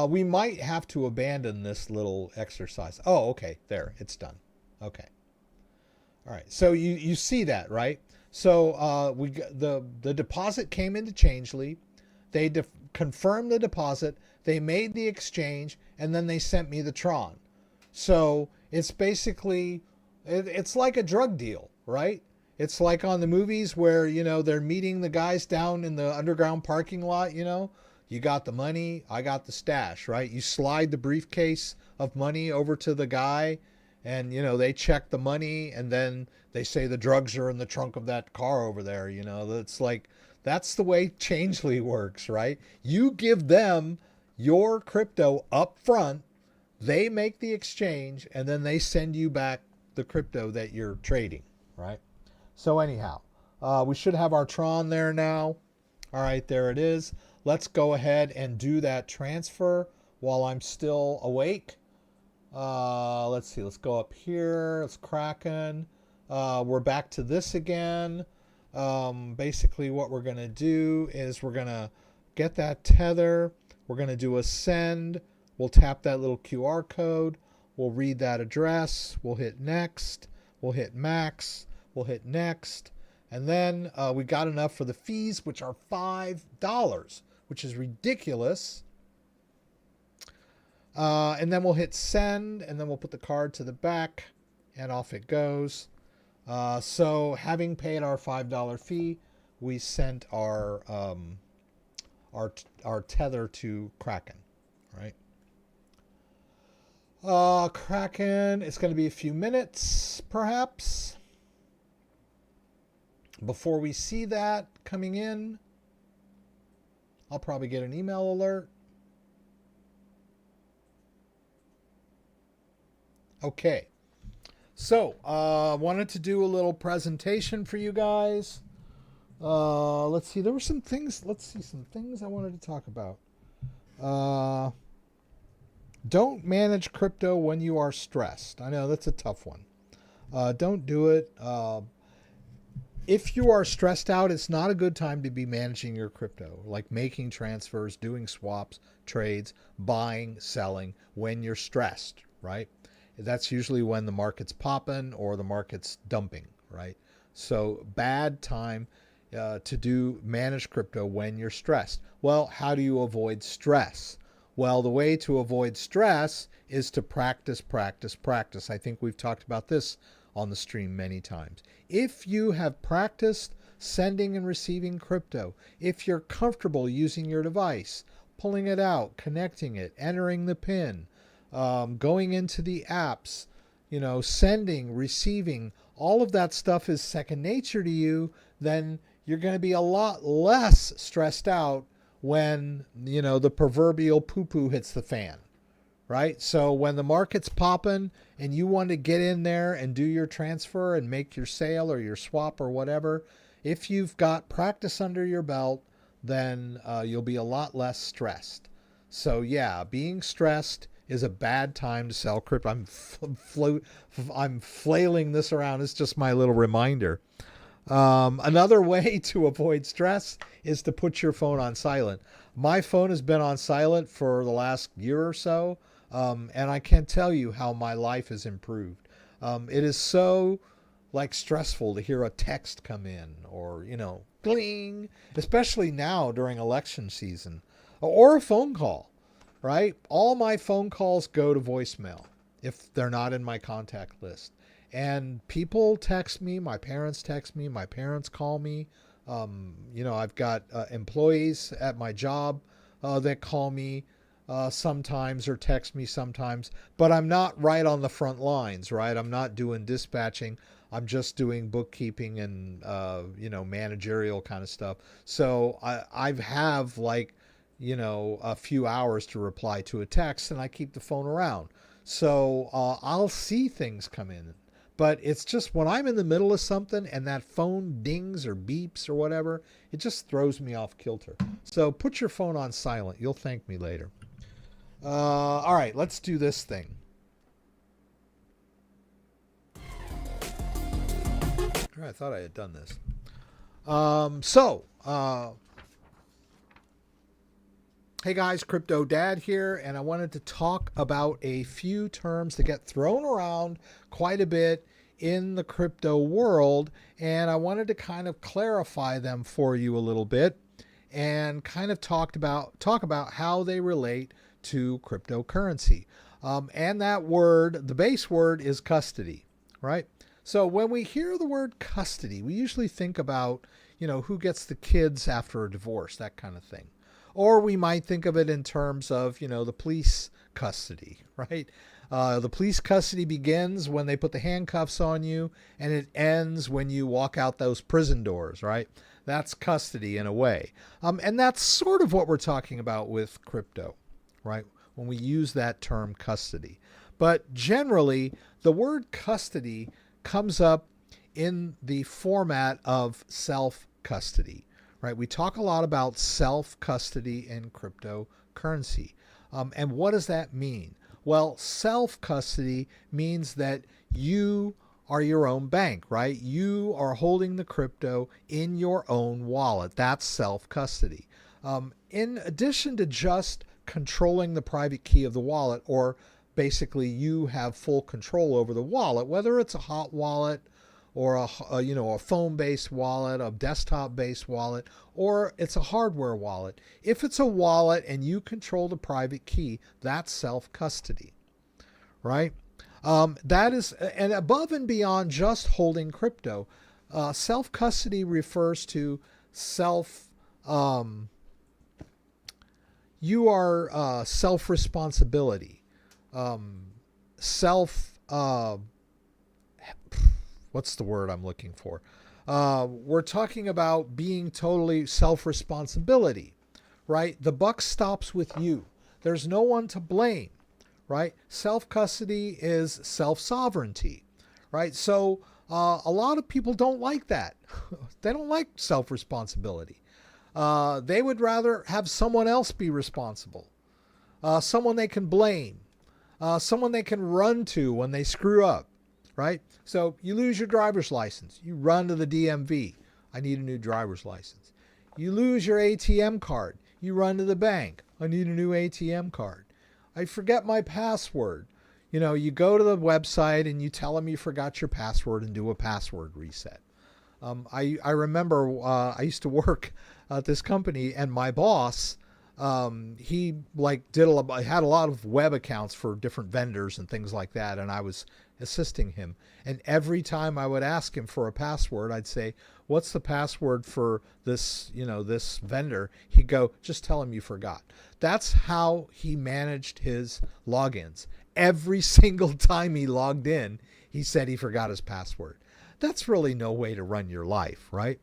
We might have to abandon this little exercise. Oh, okay. There, it's done. Okay. All right. So you see that, right? So the deposit came into Changelly. They confirmed the deposit. They made the exchange, and then they sent me the Tron. So it's basically, it's like a drug deal, right? It's like on the movies where, they're meeting the guys down in the underground parking lot, You got the money, I got the stash, right? You slide the briefcase of money over to the guy, and, they check the money, and then they say the drugs are in the trunk of that car over there, that's the way Changelly works, right? You give them your crypto up front, they make the exchange, and then they send you back the crypto that you're trading, right? So anyhow, we should have our Tron there now. All right, there it is. Let's go ahead and do that transfer while I'm still awake. Let's see. Let's go up here. Let's Kraken. We're back to this again. Basically, what we're going to do is we're going to get that tether. We're going to do a send. We'll tap that little QR code. We'll read that address. We'll hit next. We'll hit max. We'll hit next. And then we got enough for the fees, which are $5, which is ridiculous. And then we'll hit send, and then we'll put the card to the back, and off it goes. So having paid our $5 fee, we sent our tether to Kraken, right? Kraken, it's going to be a few minutes, perhaps, before we see that coming in. I'll probably get an email alert. Okay. So, wanted to do a little presentation for you guys. Let's see. There were some things. Let's see some things I wanted to talk about. Don't manage crypto when you are stressed. I know that's a tough one. Don't do it. If you are stressed out, it's not a good time to be managing your crypto, like making transfers, doing swaps, trades, buying, selling when you're stressed, right? That's usually when the market's popping or the market's dumping, right? So bad time to manage crypto when you're stressed. Well, how do you avoid stress? Well, the way to avoid stress is to practice, practice, practice. I think we've talked about this on the stream many times. If you have practiced sending and receiving crypto, if you're comfortable using your device, pulling it out, connecting it, entering the PIN, going into the apps, sending, receiving, all of that stuff is second nature to you, then you're going to be a lot less stressed out when, the proverbial poo-poo hits the fan, right? So when the market's popping and you want to get in there and do your transfer and make your sale or your swap or whatever, if you've got practice under your belt, then you'll be a lot less stressed. So yeah, being stressed is a bad time to sell crypto. I'm flailing this around. It's just my little reminder. Another way to avoid stress is to put your phone on silent. My phone has been on silent for the last year or so, and I can't tell you how my life has improved. It is so stressful to hear a text come in or, bling, especially now during election season, or a phone call, right? All my phone calls go to voicemail if they're not in my contact list. And people text me, my parents text me, my parents call me. I've got employees at my job that call me. sometimes or text me sometimes, but I'm not right on the front lines, right? I'm not doing dispatching. I'm just doing bookkeeping and, managerial kind of stuff. So I have like, a few hours to reply to a text, and I keep the phone around. So I'll see things come in. But it's just when I'm in the middle of something and that phone dings or beeps or whatever, it just throws me off kilter. So put your phone on silent. You'll thank me later. All right, let's do this thing. I thought I had done this. Hey guys, CryptoDad here, and I wanted to talk about a few terms that get thrown around quite a bit in the crypto world, and I wanted to kind of clarify them for you a little bit and kind of talk about how they relate to cryptocurrency. And that word, the base word is custody, right? So when we hear the word custody, we usually think about, who gets the kids after a divorce, that kind of thing. Or we might think of it in terms of, the police custody, right? The police custody begins when they put the handcuffs on you, and it ends when you walk out those prison doors, right? That's custody in a way. And that's sort of what we're talking about with crypto, right? When we use that term custody. But generally, the word custody comes up in the format of self-custody. Right, we talk a lot about self-custody in cryptocurrency. And what does that mean? Well, self-custody means that you are your own bank, right? You are holding the crypto in your own wallet. That's self-custody. In addition to just controlling the private key of the wallet, or basically you have full control over the wallet, whether it's a hot wallet, or a phone-based wallet, a desktop-based wallet, or it's a hardware wallet. If it's a wallet and you control the private key, that's self-custody, right? That is, and above and beyond just holding crypto, self-custody refers to you are self-responsibility, what's the word I'm looking for? We're talking about being totally self-responsibility, right? The buck stops with you. There's no one to blame, right? Self-custody is self-sovereignty, right? So a lot of people don't like that. They don't like self-responsibility. They would rather have someone else be responsible, someone they can blame, someone they can run to when they screw up. Right? So you lose your driver's license. You run to the DMV. I need a new driver's license. You lose your ATM card. You run to the bank. I need a new ATM card. I forget my password. You go to the website and you tell them you forgot your password and do a password reset. I remember I used to work at this company, and my boss, he had a lot of web accounts for different vendors and things like that, and I was assisting him. And every time I would ask him for a password, I'd say, "What's the password for this, this vendor?" He'd go, "Just tell him you forgot." That's how he managed his logins. Every single time he logged in, he said he forgot his password. That's really no way to run your life, right?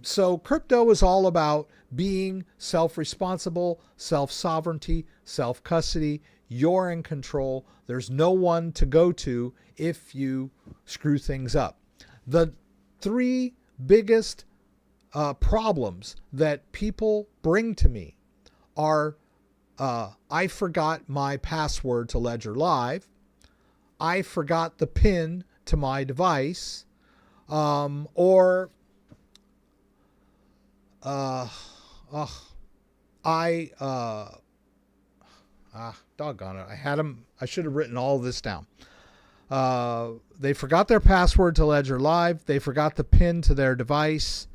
So crypto is all about being self-responsible, self-sovereignty, self-custody. You're in control. There's no one to go to if you screw things up. The three biggest problems that people bring to me are I forgot my password to Ledger Live, I forgot the PIN to my device, or doggone it. I should have written all this down. They forgot their password to Ledger Live. They forgot the PIN to their device.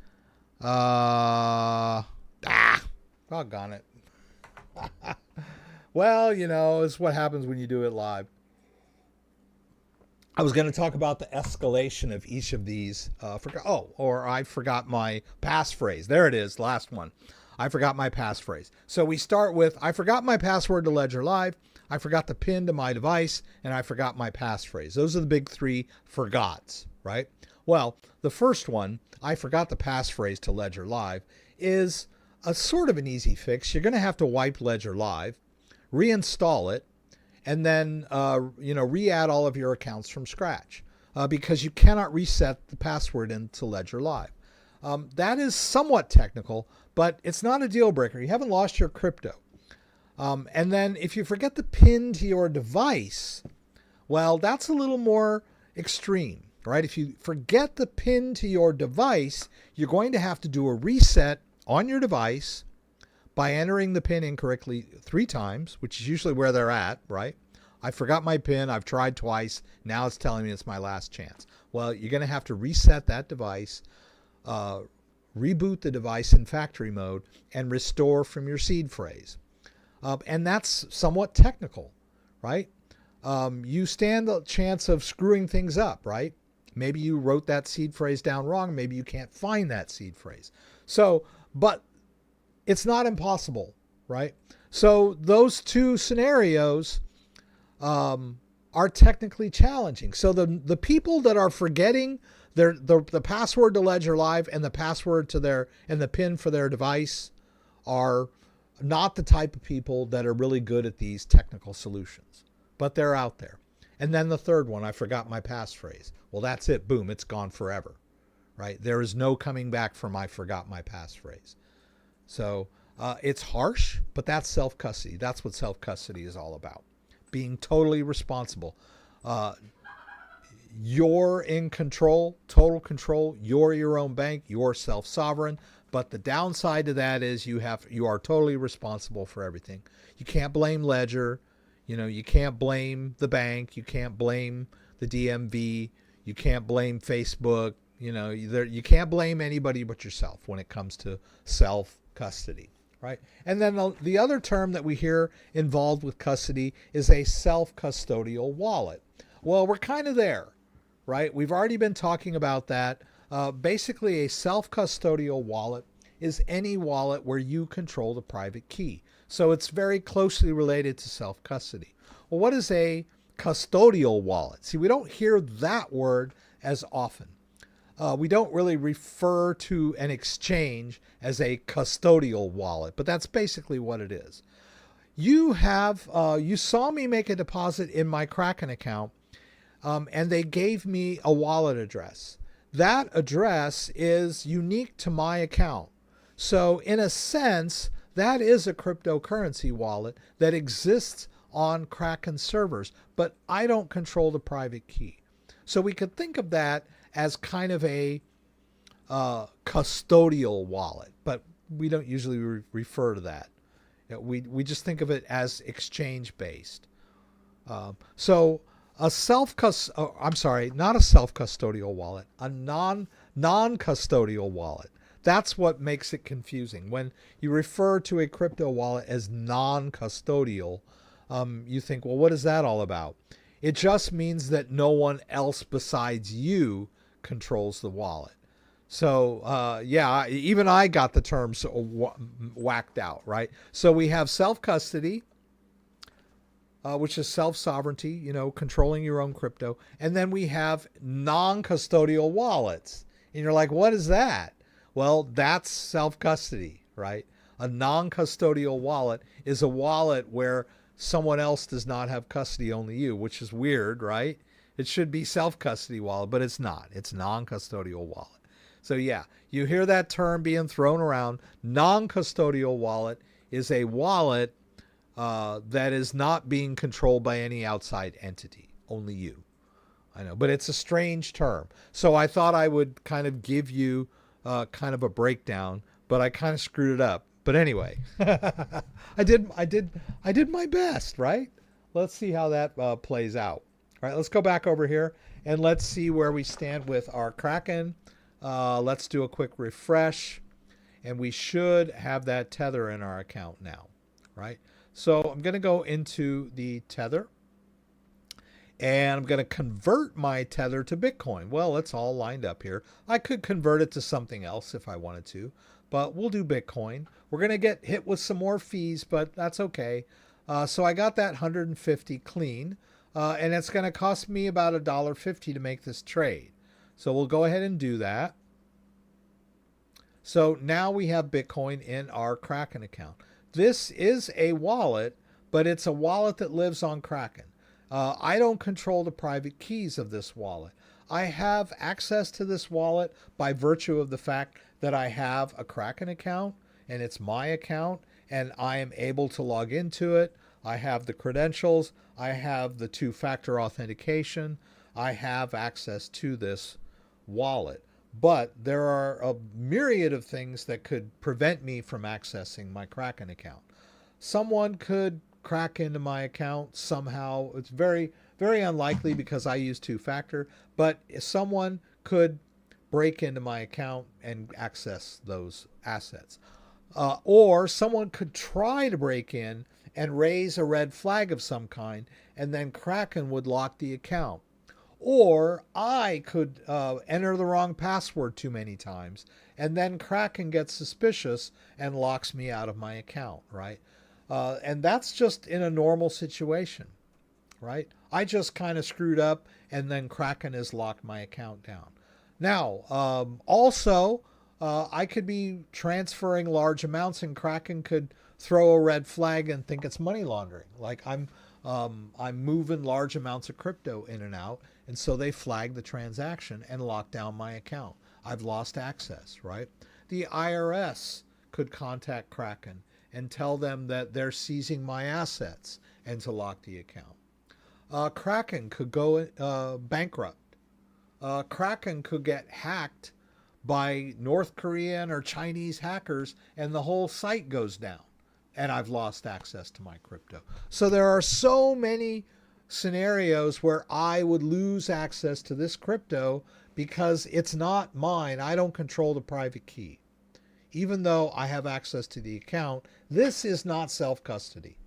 Doggone it. Well, it's what happens when you do it live. I was going to talk about the escalation of each of these. I forgot my passphrase. There it is, last one. I forgot my passphrase. So we start with, I forgot my password to Ledger Live, I forgot the PIN to my device, and I forgot my passphrase. Those are the big three forgots, right? Well, the first one, I forgot the passphrase to Ledger Live, is a sort of an easy fix. You're going to have to wipe Ledger Live, reinstall it, and then re-add all of your accounts from scratch because you cannot reset the password into Ledger Live. That is somewhat technical, but it's not a deal breaker. You haven't lost your crypto. And then if you forget the PIN to your device, well, that's a little more extreme, right? If you forget the PIN to your device, you're going to have to do a reset on your device by entering the PIN incorrectly 3 times, which is usually where they're at, right? I forgot my PIN. I've tried twice. Now it's telling me it's my last chance. Well, you're going to have to reset that device, reboot the device in factory mode, and restore from your seed phrase. And that's somewhat technical, right? You stand a chance of screwing things up, right? Maybe you wrote that seed phrase down wrong. Maybe you can't find that seed phrase. So, but it's not impossible, right? So those two scenarios are technically challenging. So the people that are forgetting the password to Ledger Live and the password to the PIN for their device are not the type of people that are really good at these technical solutions, but they're out there. And then the third one, I forgot my passphrase. Well, that's it. Boom, it's gone forever, right? There is no coming back from I forgot my passphrase. So it's harsh, but that's self-custody. That's what self-custody is all about. Being totally responsible. You're in control, total control. You're your own bank. You're self-sovereign. But the downside to that is you are totally responsible for everything. You can't blame Ledger. You can't blame the bank. You can't blame the DMV. You can't blame Facebook. You can't blame anybody but yourself when it comes to self-custody, right? And then the other term that we hear involved with custody is a self-custodial wallet. Well, we're kind of there, right? We've already been talking about that. Basically, a self-custodial wallet is any wallet where you control the private key. So it's very closely related to self-custody. Well, what is a custodial wallet? See, we don't hear that word as often. We don't really refer to an exchange as a custodial wallet, but that's basically what it is. You saw me make a deposit in my Kraken account, and they gave me a wallet address. That address is unique to my account. So in a sense, that is a cryptocurrency wallet that exists on Kraken servers, but I don't control the private key. So we could think of that as kind of a custodial wallet, but we don't usually refer to that. We just think of it as exchange based. So a not a self-custodial wallet, a non-custodial wallet. That's what makes it confusing. When you refer to a crypto wallet as non-custodial, you think, well, what is that all about? It just means that no one else besides you controls the wallet. So, even I got the terms whacked out, right? So we have self-custody, which is self-sovereignty, controlling your own crypto. And then we have non-custodial wallets. And you're like, what is that? Well, that's self-custody, right? A non-custodial wallet is a wallet where someone else does not have custody, only you, which is weird, right? It should be self-custody wallet, but it's not. It's non-custodial wallet. So yeah, you hear that term being thrown around. Non-custodial wallet is a wallet that is not being controlled by any outside entity, only you. I know, but it's a strange term. So I thought I would kind of give you kind of a breakdown, but I kind of screwed it up. But anyway, I did my best, right? Let's see how that plays out. All right, let's go back over here and let's see where we stand with our Kraken. Let's do a quick refresh, and we should have that tether in our account now, right? So I'm going to go into the tether, and I'm going to convert my Tether to Bitcoin. Well, it's all lined up here. I could convert it to something else if I wanted to, but we'll do Bitcoin. We're going to get hit with some more fees, but that's okay. So I got that 150 clean, and it's going to cost me about $1.50 to make this trade. So we'll go ahead and do that. So now we have Bitcoin in our Kraken account. This is a wallet, but it's a wallet that lives on Kraken. I don't control the private keys of this wallet. I have access to this wallet by virtue of the fact that I have a Kraken account and it's my account and I am able to log into it. I have the credentials. I have the two-factor authentication. I have access to this wallet. But there are a myriad of things that could prevent me from accessing my Kraken account. Someone could crack into my account somehow. It's very, very unlikely because I use two-factor, but someone could break into my account and access those assets. Or someone could try to break in and raise a red flag of some kind, and then Kraken would lock the account. Or I could enter the wrong password too many times, and then Kraken gets suspicious and locks me out of my account, right? And that's just in a normal situation, right? I just kind of screwed up, and then Kraken has locked my account down. Now, also, I could be transferring large amounts, and Kraken could throw a red flag and think it's money laundering. Like I'm moving large amounts of crypto in and out, and so they flag the transaction and lock down my account. I've lost access, right? The IRS could contact Kraken and tell them that they're seizing my assets and to lock the account. Kraken could go bankrupt. Kraken could get hacked by North Korean or Chinese hackers and the whole site goes down and I've lost access to my crypto. So there are so many scenarios where I would lose access to this crypto because it's not mine. I don't control the private key. Even though I have access to the account, this is not self-custody,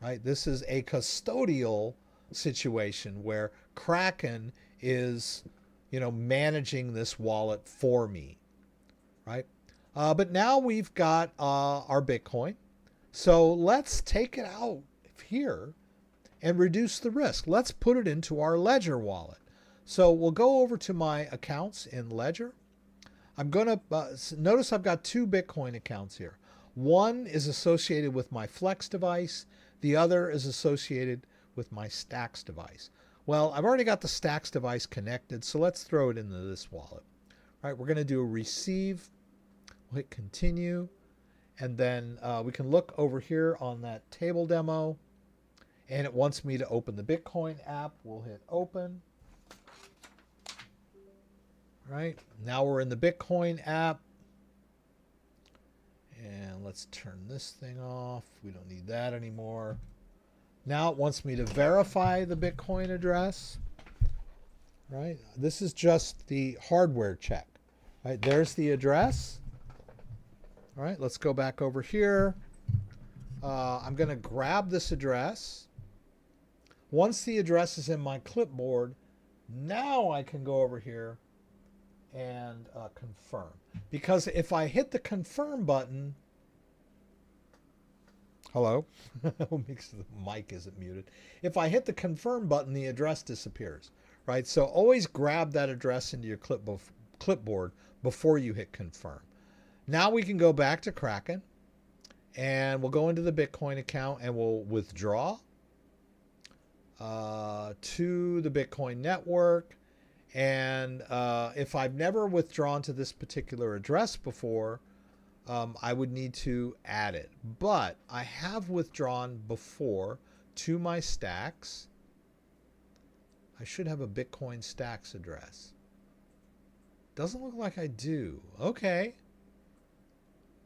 right? This is a custodial situation where Kraken is, managing this wallet for me, right? But now we've got our Bitcoin. So let's take it out here and reduce the risk. Let's put it into our Ledger wallet. So we'll go over to my accounts in Ledger. I'm going to notice I've got two Bitcoin accounts here. One is associated with my Flex device. The other is associated with my Stacks device. Well, I've already got the Stacks device connected, so let's throw it into this wallet. All right, we're going to do a receive. We'll hit continue. And then we can look over here on that table demo. And it wants me to open the Bitcoin app. We'll hit open. Right, now we're in the Bitcoin app. And let's turn this thing off. We don't need that anymore. Now it wants me to verify the Bitcoin address. Right, this is just the hardware check. Right, there's the address. All right, let's go back over here. I'm going to grab this address. Once the address is in my clipboard, now I can go over here and confirm. Because if I hit the confirm button, hello, makes the mic isn't muted. If I hit the confirm button, the address disappears, right? So always grab that address into your clipboard before you hit confirm. Now we can go back to Kraken and we'll go into the Bitcoin account and we'll withdraw to the Bitcoin network. And if I've never withdrawn to this particular address before, I would need to add it. But I have withdrawn before to my Stacks. I should have a Bitcoin Stacks address. Doesn't look like I do. Okay.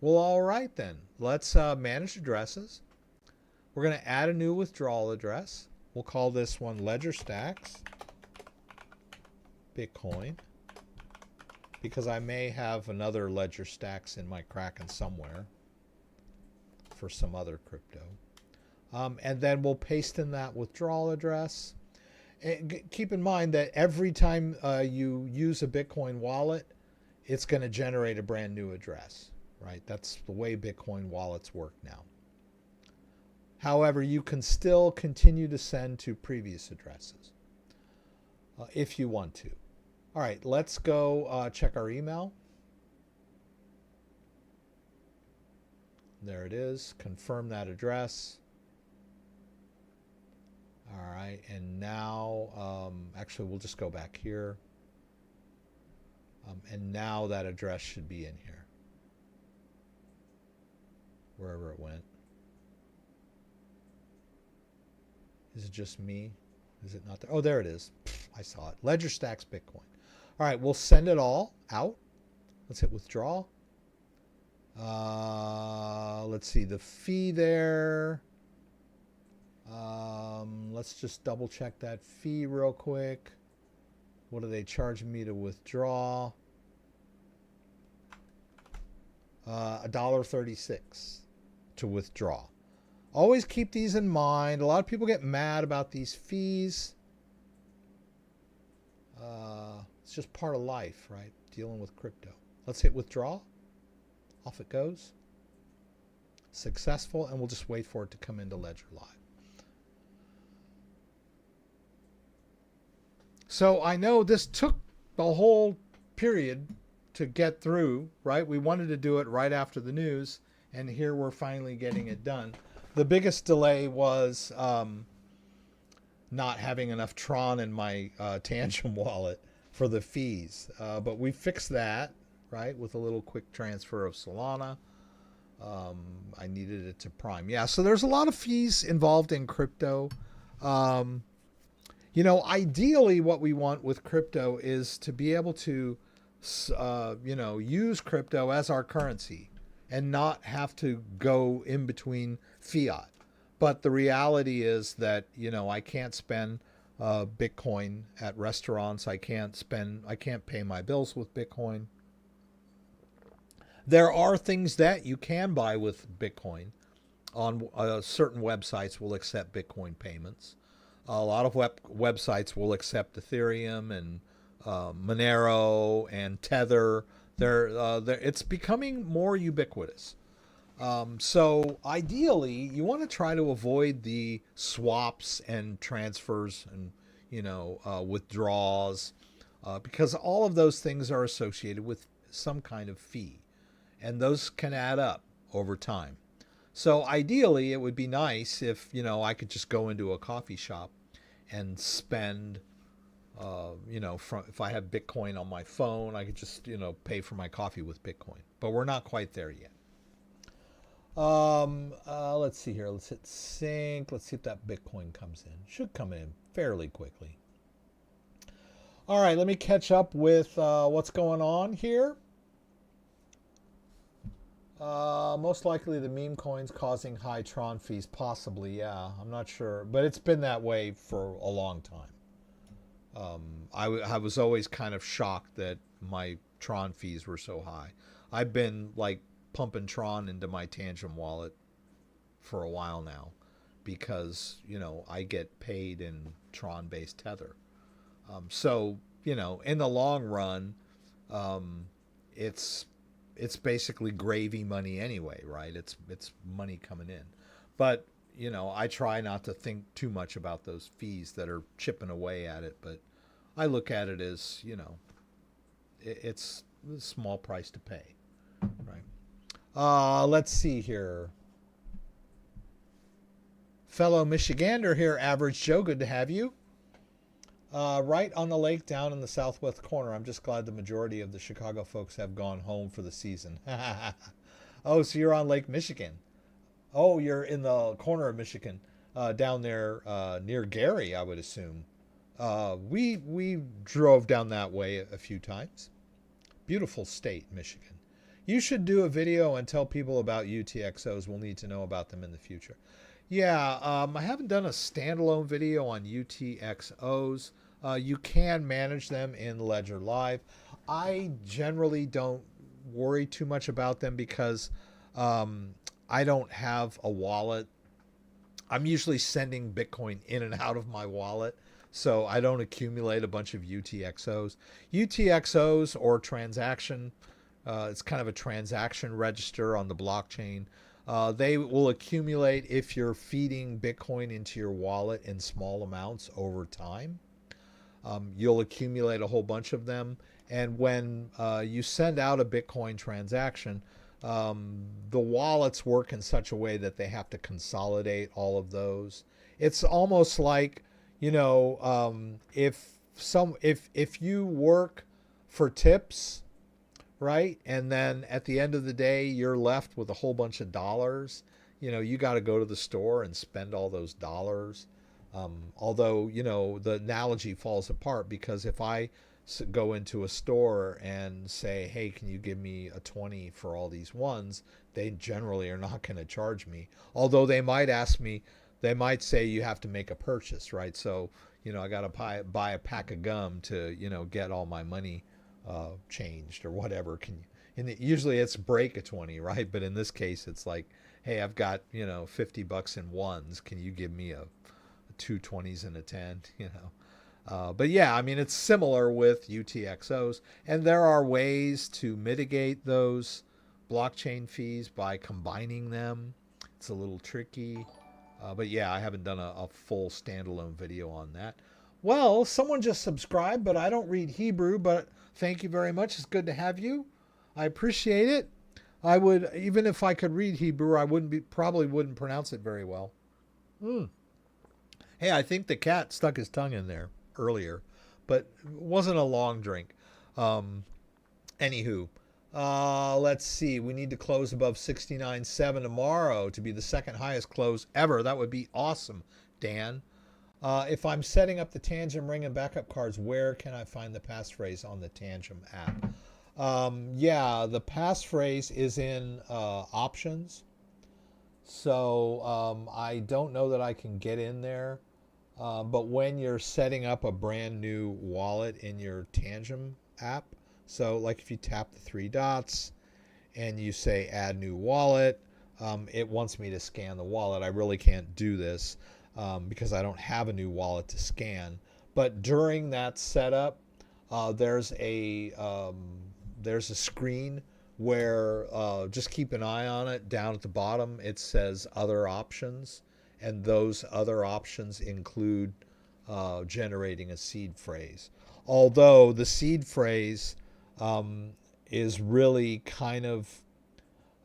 Well, all right then. Let's manage addresses. We're going to add a new withdrawal address. We'll call this one Ledger Stacks Bitcoin, because I may have another Ledger Stacks in my Kraken somewhere for some other crypto. And then we'll paste in that withdrawal address. And keep in mind that every time you use a Bitcoin wallet, it's going to generate a brand new address, right? That's the way Bitcoin wallets work now. However, you can still continue to send to previous addresses if you want to. All right, let's go check our email. There it is. Confirm that address. All right, and now, actually, we'll just go back here. And now that address should be in here, wherever it went. Is it just me? Is it not there? Oh, there it is. I saw it. Ledger Stacks Bitcoin. All right, we'll send it all out. Let's hit withdraw. Let's see the fee there. Let's just double check that fee real quick. What are they charging me to withdraw? $1.36 to withdraw. Always keep these in mind. A lot of people get mad about these fees. It's just part of life, right? Dealing with crypto. Let's hit withdraw. Off it goes. Successful, and we'll just wait for it to come into Ledger Live. So I know this took the whole period to get through, right? We wanted to do it right after the news, and here we're finally getting it done. The biggest delay was not having enough Tron in my Tangent wallet for the fees. But we fixed that, right, with a little quick transfer of Solana. I needed it to Prime. Yeah, so there's a lot of fees involved in crypto. You know, ideally what we want with crypto is to be able to, you know, use crypto as our currency and not have to go in between fiat. But the reality is that, you know, I can't spend Bitcoin at restaurants. I can't pay my bills with Bitcoin. There are things that you can buy with Bitcoin. On certain websites will accept Bitcoin payments. A lot of websites will accept Ethereum and Monero and Tether. It's becoming more ubiquitous. So ideally, you want to try to avoid the swaps and transfers and, you know, withdrawals, because all of those things are associated with some kind of fee, and those can add up over time. So ideally, it would be nice if, you know, I could just go into a coffee shop and spend, you know, if I have Bitcoin on my phone, I could just, you know, pay for my coffee with Bitcoin. But we're not quite there yet. Let's see here. Let's hit sync. Let's see if that Bitcoin comes in. Should come in fairly quickly. All right, let me catch up with what's going on here. Most likely the meme coins causing high Tron fees. Possibly, yeah. I'm not sure. But it's been that way for a long time. I was always kind of shocked that my Tron fees were so high. I've been like pumping Tron into my Tangent wallet for a while now because, you know, I get paid in Tron-based Tether. So, you know, in the long run, it's basically gravy money anyway, right? It's money coming in. But, you know, I try not to think too much about those fees that are chipping away at it, but I look at it as, you know, it's a small price to pay, right? Let's see here. Fellow Michigander here, Average Joe, good to have you. Right on the lake down in the southwest corner. I'm just glad the majority of the Chicago folks have gone home for the season. Oh, so you're on Lake Michigan. Oh, you're in the corner of Michigan, down there near Gary, I would assume. We drove down that way a few times. Beautiful state, Michigan. You should do a video and tell people about UTXOs. We'll need to know about them in the future. Yeah, I haven't done a standalone video on UTXOs. You can manage them in Ledger Live. I generally don't worry too much about them because I don't have a wallet. I'm usually sending Bitcoin in and out of my wallet. So I don't accumulate a bunch of UTXOs. UTXOs or transaction, it's kind of a transaction register on the blockchain. They will accumulate if you're feeding Bitcoin into your wallet in small amounts over time. You'll accumulate a whole bunch of them. And when you send out a Bitcoin transaction, the wallets work in such a way that they have to consolidate all of those. It's almost like, if you work for tips, right, and then at the end of the day you're left with a whole bunch of dollars, you got to go to the store and spend all those dollars. Although, the analogy falls apart, because if I go into a store and say, hey, can you give me a 20 for all these ones, they generally are not going to charge me. Although they might ask me, they might say you have to make a purchase, right? So, I got to buy a pack of gum to, get all my money changed or whatever. Usually it's break a 20, right? But in this case, it's like, hey, I've got, $50 in ones. Can you give me a 2 20s and a 10, But yeah, I mean, it's similar with UTXOs, and there are ways to mitigate those blockchain fees by combining them. It's a little tricky, but yeah, I haven't done a full standalone video on that. Well, someone just subscribed, but I don't read Hebrew, but thank you very much. It's good to have you. I appreciate it. I would, even if I could read Hebrew, I probably wouldn't pronounce it very well. Hey, I think the cat stuck his tongue in there earlier, but it wasn't a long drink. Anywho, let's see. We need to close above 69.7 tomorrow to be the second highest close ever. That would be awesome, Dan. If I'm setting up the Tangem ring and backup cards, where can I find the passphrase on the Tangem app? Yeah, the passphrase is in options. So I don't know that I can get in there. But when you're setting up a brand new wallet in your Tangem app, so like if you tap the three dots and you say add new wallet, it wants me to scan the wallet. I really can't do this because I don't have a new wallet to scan. But during that setup, there's a screen where just keep an eye on it. Down at the bottom, it says other options. And those other options include generating a seed phrase. Although the seed phrase is really kind of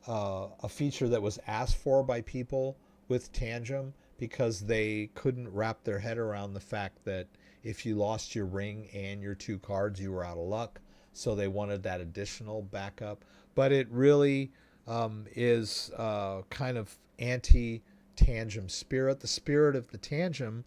a feature that was asked for by people with Tangem, because they couldn't wrap their head around the fact that if you lost your ring and your 2 cards, you were out of luck. So they wanted that additional backup. But it really is kind of anti-Tangem spirit. The spirit of the Tangem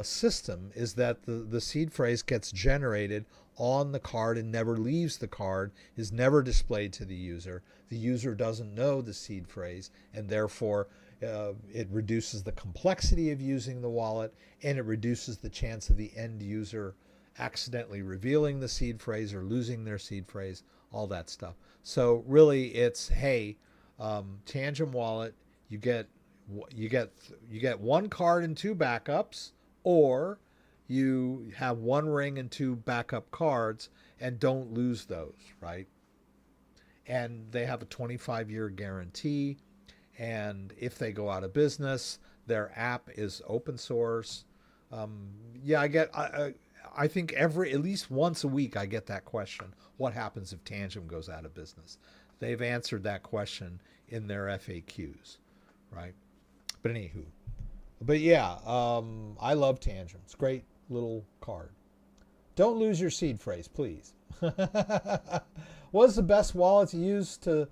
system is that the seed phrase gets generated on the card and never leaves the card, is never displayed to the user. The user doesn't know the seed phrase, and therefore it reduces the complexity of using the wallet, and it reduces the chance of the end user accidentally revealing the seed phrase or losing their seed phrase, all that stuff. So really it's, hey, Tangem wallet, you get 1 card and 2 backups, or you have 1 ring and 2 backup cards, and don't lose those, right? And they have a 25-year guarantee, and if they go out of business, their app is open source. Yeah, I think at least once a week I get that question. What happens if Tangem goes out of business? They've answered that question in their FAQs, right? But anywho, yeah, I love Tangem. It's a great little card. Don't lose your seed phrase, please. What is the best wallet to use to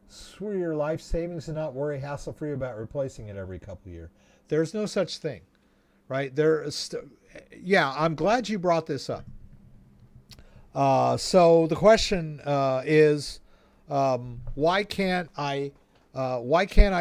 store your life savings and not worry hassle-free about replacing it every couple of years? There's no such thing, right? Yeah, I'm glad you brought this up. So the question is, why can't I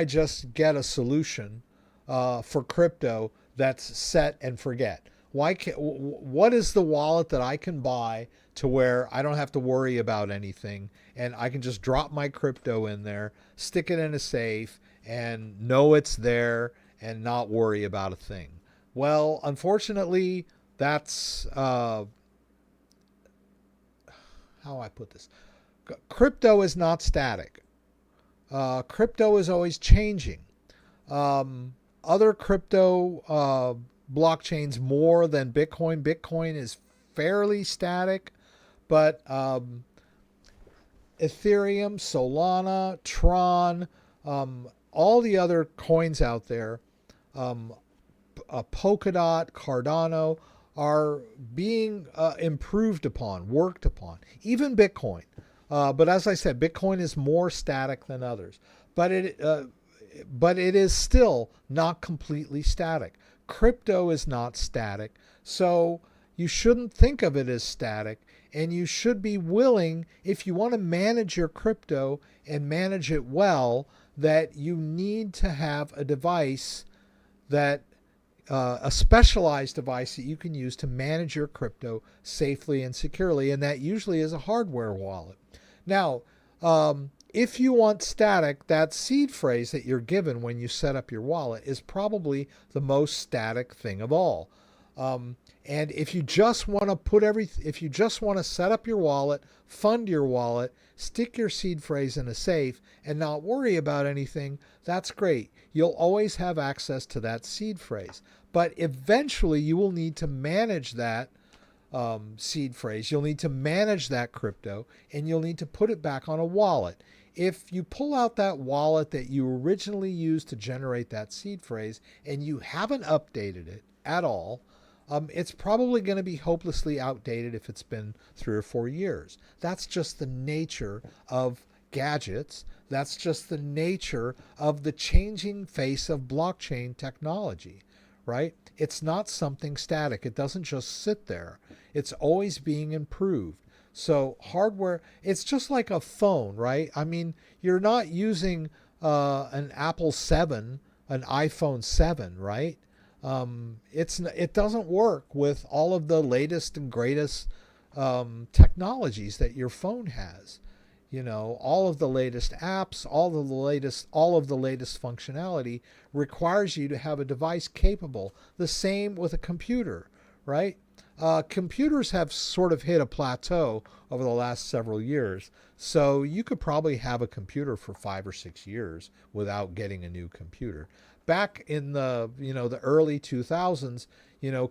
just get a solution for crypto that's set and forget? What is the wallet that I can buy to where I don't have to worry about anything, and I can just drop my crypto in there, stick it in a safe, and know it's there and not worry about a thing? Well, unfortunately, That's how I put this. Crypto is not static. Crypto is always changing. Other crypto blockchains more than Bitcoin. Bitcoin is fairly static, but Ethereum, Solana, Tron, all the other coins out there, Polkadot, Cardano, are being improved upon, worked upon. Even Bitcoin. But as I said, Bitcoin is more static than others. But it is still not completely static. Crypto is not static. So you shouldn't think of it as static. And you should be willing, if you want to manage your crypto and manage it well, that you need to have a device that a specialized device that you can use to manage your crypto safely and securely, and that usually is a hardware wallet. Now, if you want static, that seed phrase that you're given when you set up your wallet is probably the most static thing of all. And if you just want to if you just want to set up your wallet, fund your wallet, stick your seed phrase in a safe, and not worry about anything, that's great. You'll always have access to that seed phrase. But eventually you will need to manage that seed phrase. You'll need to manage that crypto, and you'll need to put it back on a wallet. If you pull out that wallet that you originally used to generate that seed phrase and you haven't updated it at all, it's probably going to be hopelessly outdated if it's been 3 or 4 years. That's just the nature of gadgets. That's just the nature of the changing face of blockchain technology, right? It's not something static. It doesn't just sit there. It's always being improved. So hardware, it's just like a phone, right? I mean, you're not using an Apple 7, an iPhone 7, right? It doesn't work with all of the latest and greatest technologies that your phone has. You know, all of the latest apps, all of the latest functionality requires you to have a device capable. The same with a computer, right? Computers have sort of hit a plateau over the last several years. So you could probably have a computer for 5 or 6 years without getting a new computer. Back in the early 2000s,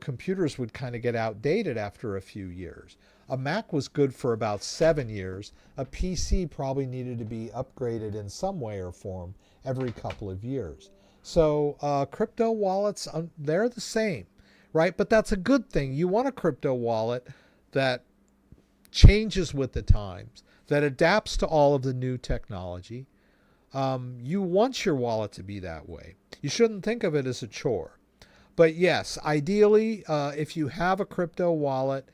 computers would kind of get outdated after a few years. A Mac was good for about 7 years. A PC probably needed to be upgraded in some way or form every couple of years. So crypto wallets, they're the same, right? But that's a good thing. You want a crypto wallet that changes with the times, that adapts to all of the new technology. You want your wallet to be that way. You shouldn't think of it as a chore. But yes, ideally, if you have a crypto wallet,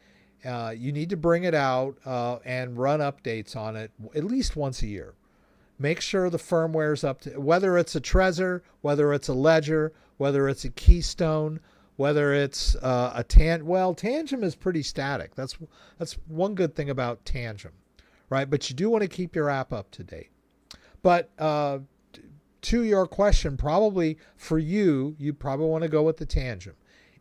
you need to bring it out and run updates on it at least once a year. Make sure the firmware's up to, whether it's a Trezor, whether it's a Ledger, whether it's a Keystone, whether it's Tangem is pretty static. That's one good thing about Tangem, right? But you do want to keep your app up to date. But to your question, probably for you probably want to go with the Tangem.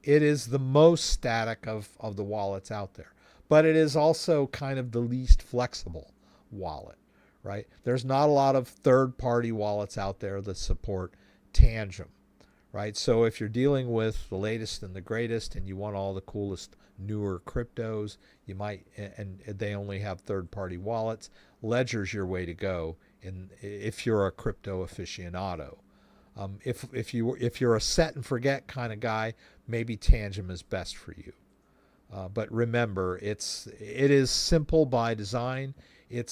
It is the most static of the wallets out there. But it is also kind of the least flexible wallet, right? There's not a lot of third-party wallets out there that support Tangem, right? So if you're dealing with the latest and the greatest and you want all the coolest newer cryptos, you might, and they only have third-party wallets, Ledger's your way to go if you're a crypto aficionado. If you're a set and forget kind of guy, maybe Tangem is best for you. But remember, it is simple by design. It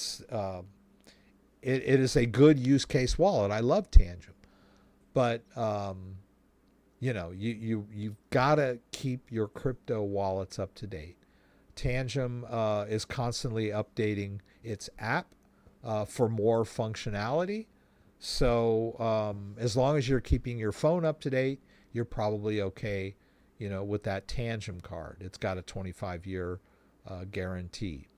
is a good use case wallet. I love Tangem, but you've got to keep your crypto wallets up to date. Tangem is constantly updating its app for more functionality. So as long as you're keeping your phone up to date, you're probably okay, with that Tangem card. It's got a 25-year guarantee.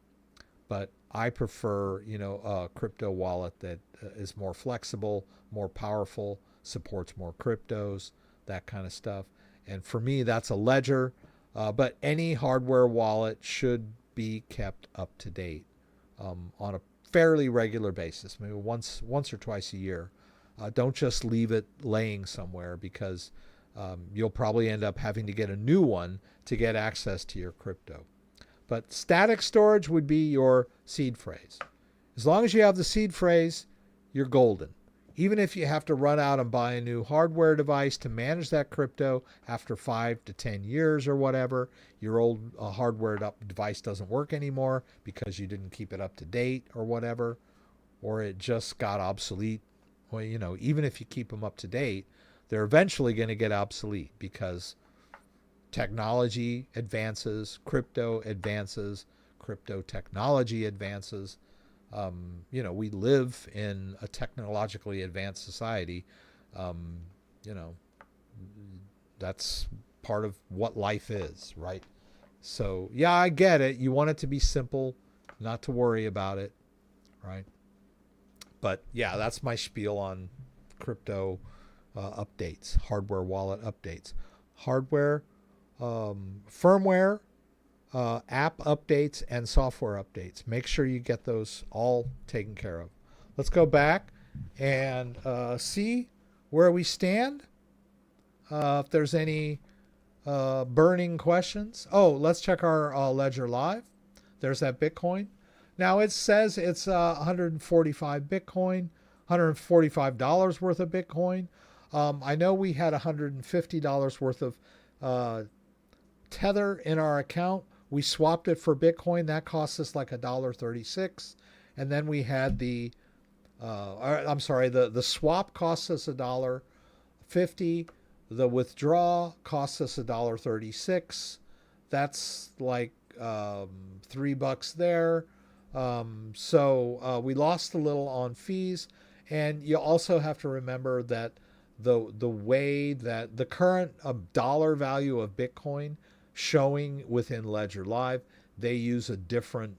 But I prefer, a crypto wallet that is more flexible, more powerful, supports more cryptos, that kind of stuff. And for me, that's a Ledger. But any hardware wallet should be kept up to date on a fairly regular basis, maybe once or twice a year. Don't just leave it laying somewhere, because you'll probably end up having to get a new one to get access to your crypto. But static storage would be your seed phrase. As long as you have the seed phrase, you're golden. Even if you have to run out and buy a new hardware device to manage that crypto after 5 to 10 years or whatever, your old hardware device doesn't work anymore because you didn't keep it up to date or whatever, or it just got obsolete. Well, even if you keep them up to date, they're eventually going to get obsolete because technology advances, crypto advances, crypto technology advances. We live in a technologically advanced society. That's part of what life is, right? So, yeah, I get it. You want it to be simple, not to worry about it, right? But, yeah, that's my spiel on crypto updates, hardware wallet updates. Hardware, firmware, app updates, and software updates. Make sure you get those all taken care of. Let's go back and see where we stand. If there's any burning questions. Oh, let's check our Ledger Live. There's that Bitcoin. Now it says it's 145 Bitcoin, $145 worth of Bitcoin. I know we had $150 worth of Tether in our account. We swapped it for Bitcoin. That cost us like $1.36. And then we had the swap cost us $1.50. The withdraw cost us $1.36. That's like $3 there. So we lost a little on fees. And you also have to remember that the way that the current dollar value of Bitcoin showing within Ledger Live, they use a different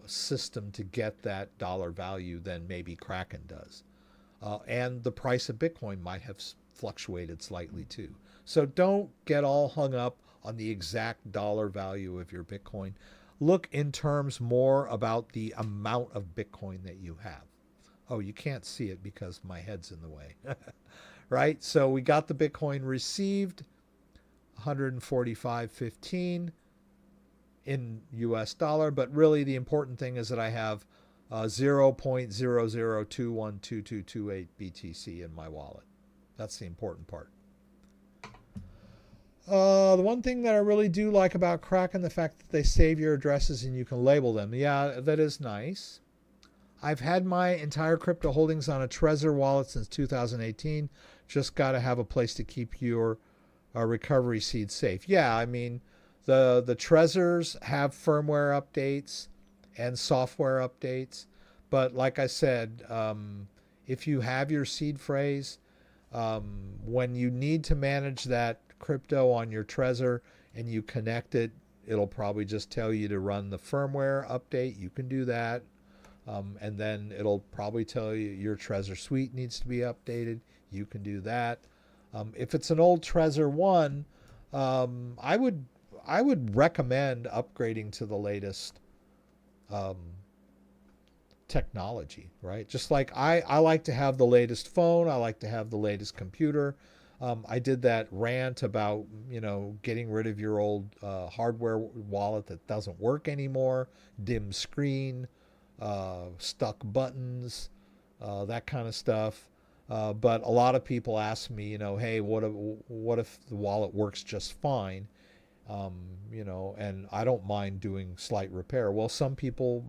system to get that dollar value than maybe Kraken does. And the price of Bitcoin might have fluctuated slightly too. So don't get all hung up on the exact dollar value of your Bitcoin. Look in terms more about the amount of Bitcoin that you have. Oh, you can't see it because my head's in the way. Right? So we got the Bitcoin received, 145.15 in US dollar, but really the important thing is that I have 0.00212228 BTC in my wallet. That's the important part. The one thing that I really do like about Kraken, the fact that they save your addresses and you can label them. Yeah, that is nice. I've had my entire crypto holdings on a Trezor wallet since 2018. Just got to have a place to keep your recovery seed safe. Yeah, I mean, the Trezors have firmware updates and software updates. But like I said, if you have your seed phrase, when you need to manage that crypto on your Trezor and you connect it, it'll probably just tell you to run the firmware update. You can do that. And then it'll probably tell you your Trezor suite needs to be updated. You can do that. If it's an old Trezor 1, I would recommend upgrading to the latest technology, right? Just like I like to have the latest phone. I like to have the latest computer. I did that rant about, getting rid of your old hardware wallet that doesn't work anymore, dim screen, stuck buttons, that kind of stuff. But a lot of people ask me, hey, what if the wallet works just fine? And I don't mind doing slight repair. Well, some people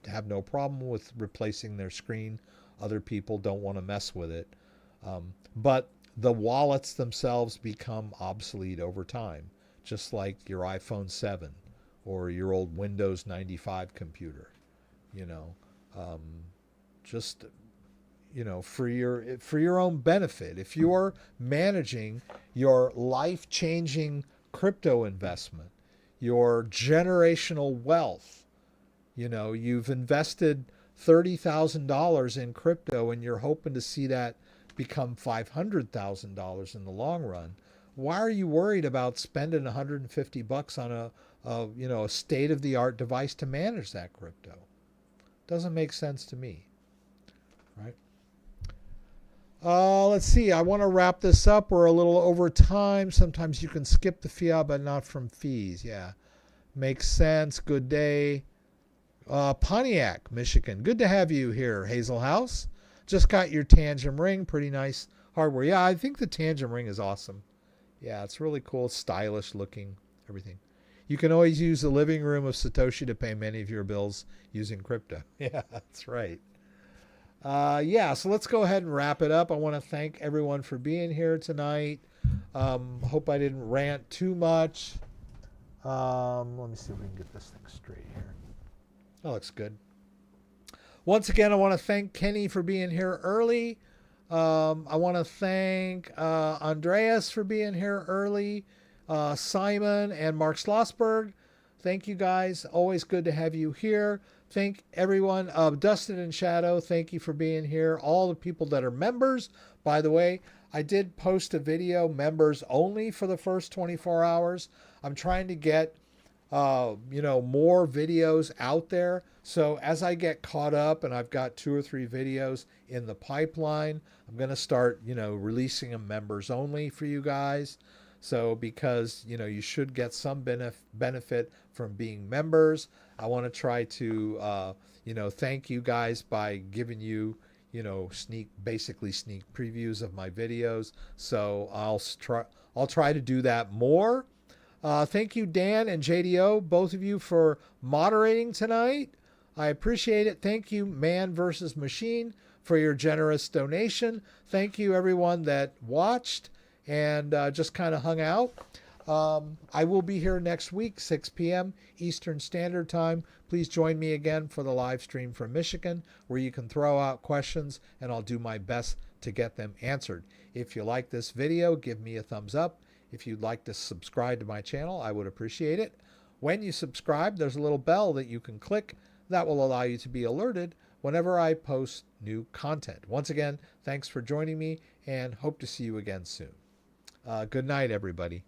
have no problem with replacing their screen. Other people don't want to mess with it. But the wallets themselves become obsolete over time, just like your iPhone 7 or your old Windows 95 computer. For your own benefit. If you're managing your life-changing crypto investment, your generational wealth, you've invested $30,000 in crypto and you're hoping to see that become $500,000 in the long run. why are you worried about spending $150 on a state-of-the-art device to manage that crypto? Doesn't make sense to me, right? Let's see. I want to wrap this up. We're a little over time. Sometimes you can skip the fiat, but not from fees. Yeah, makes sense. Good day. Pontiac, Michigan. Good to have you here, Hazel House. Just got your Tangent ring. Pretty nice hardware. Yeah, I think the Tangent ring is awesome. Yeah, it's really cool. Stylish looking. Everything. You can always use the living room of Satoshi to pay many of your bills using crypto. Yeah, that's right. So let's go ahead and wrap it up. I want to thank everyone for being here tonight. Hope I didn't rant too much. Let me see if we can get this thing straight here. That looks good. Once again, I want to thank Kenny for being here early. I want to thank Andreas for being here early. Simon and Mark Schlossberg. Thank you guys. Always good to have you here. Thank everyone. Dustin and Shadow, thank you for being here. All the people that are members. By the way, I did post a video, members only, for the first 24 hours. I'm trying to get more videos out there. So as I get caught up, and I've got 2 or 3 videos in the pipeline, I'm going to start, releasing them members only for you guys. So because, you should get some benefit from being members, I want to try to, thank you guys by giving you, basically sneak previews of my videos. So I'll try to do that more. Thank you, Dan and JDO, both of you, for moderating tonight. I appreciate it. Thank you, Man versus Machine, for your generous donation. Thank you, everyone that watched and just kind of hung out. I will be here next week, 6 p.m. Eastern Standard Time. Please join me again for the live stream from Michigan, where you can throw out questions, and I'll do my best to get them answered. If you like this video, give me a thumbs up. If you'd like to subscribe to my channel, I would appreciate it. When you subscribe, there's a little bell that you can click that will allow you to be alerted whenever I post new content. Once again, thanks for joining me, and hope to see you again soon. Good night, everybody.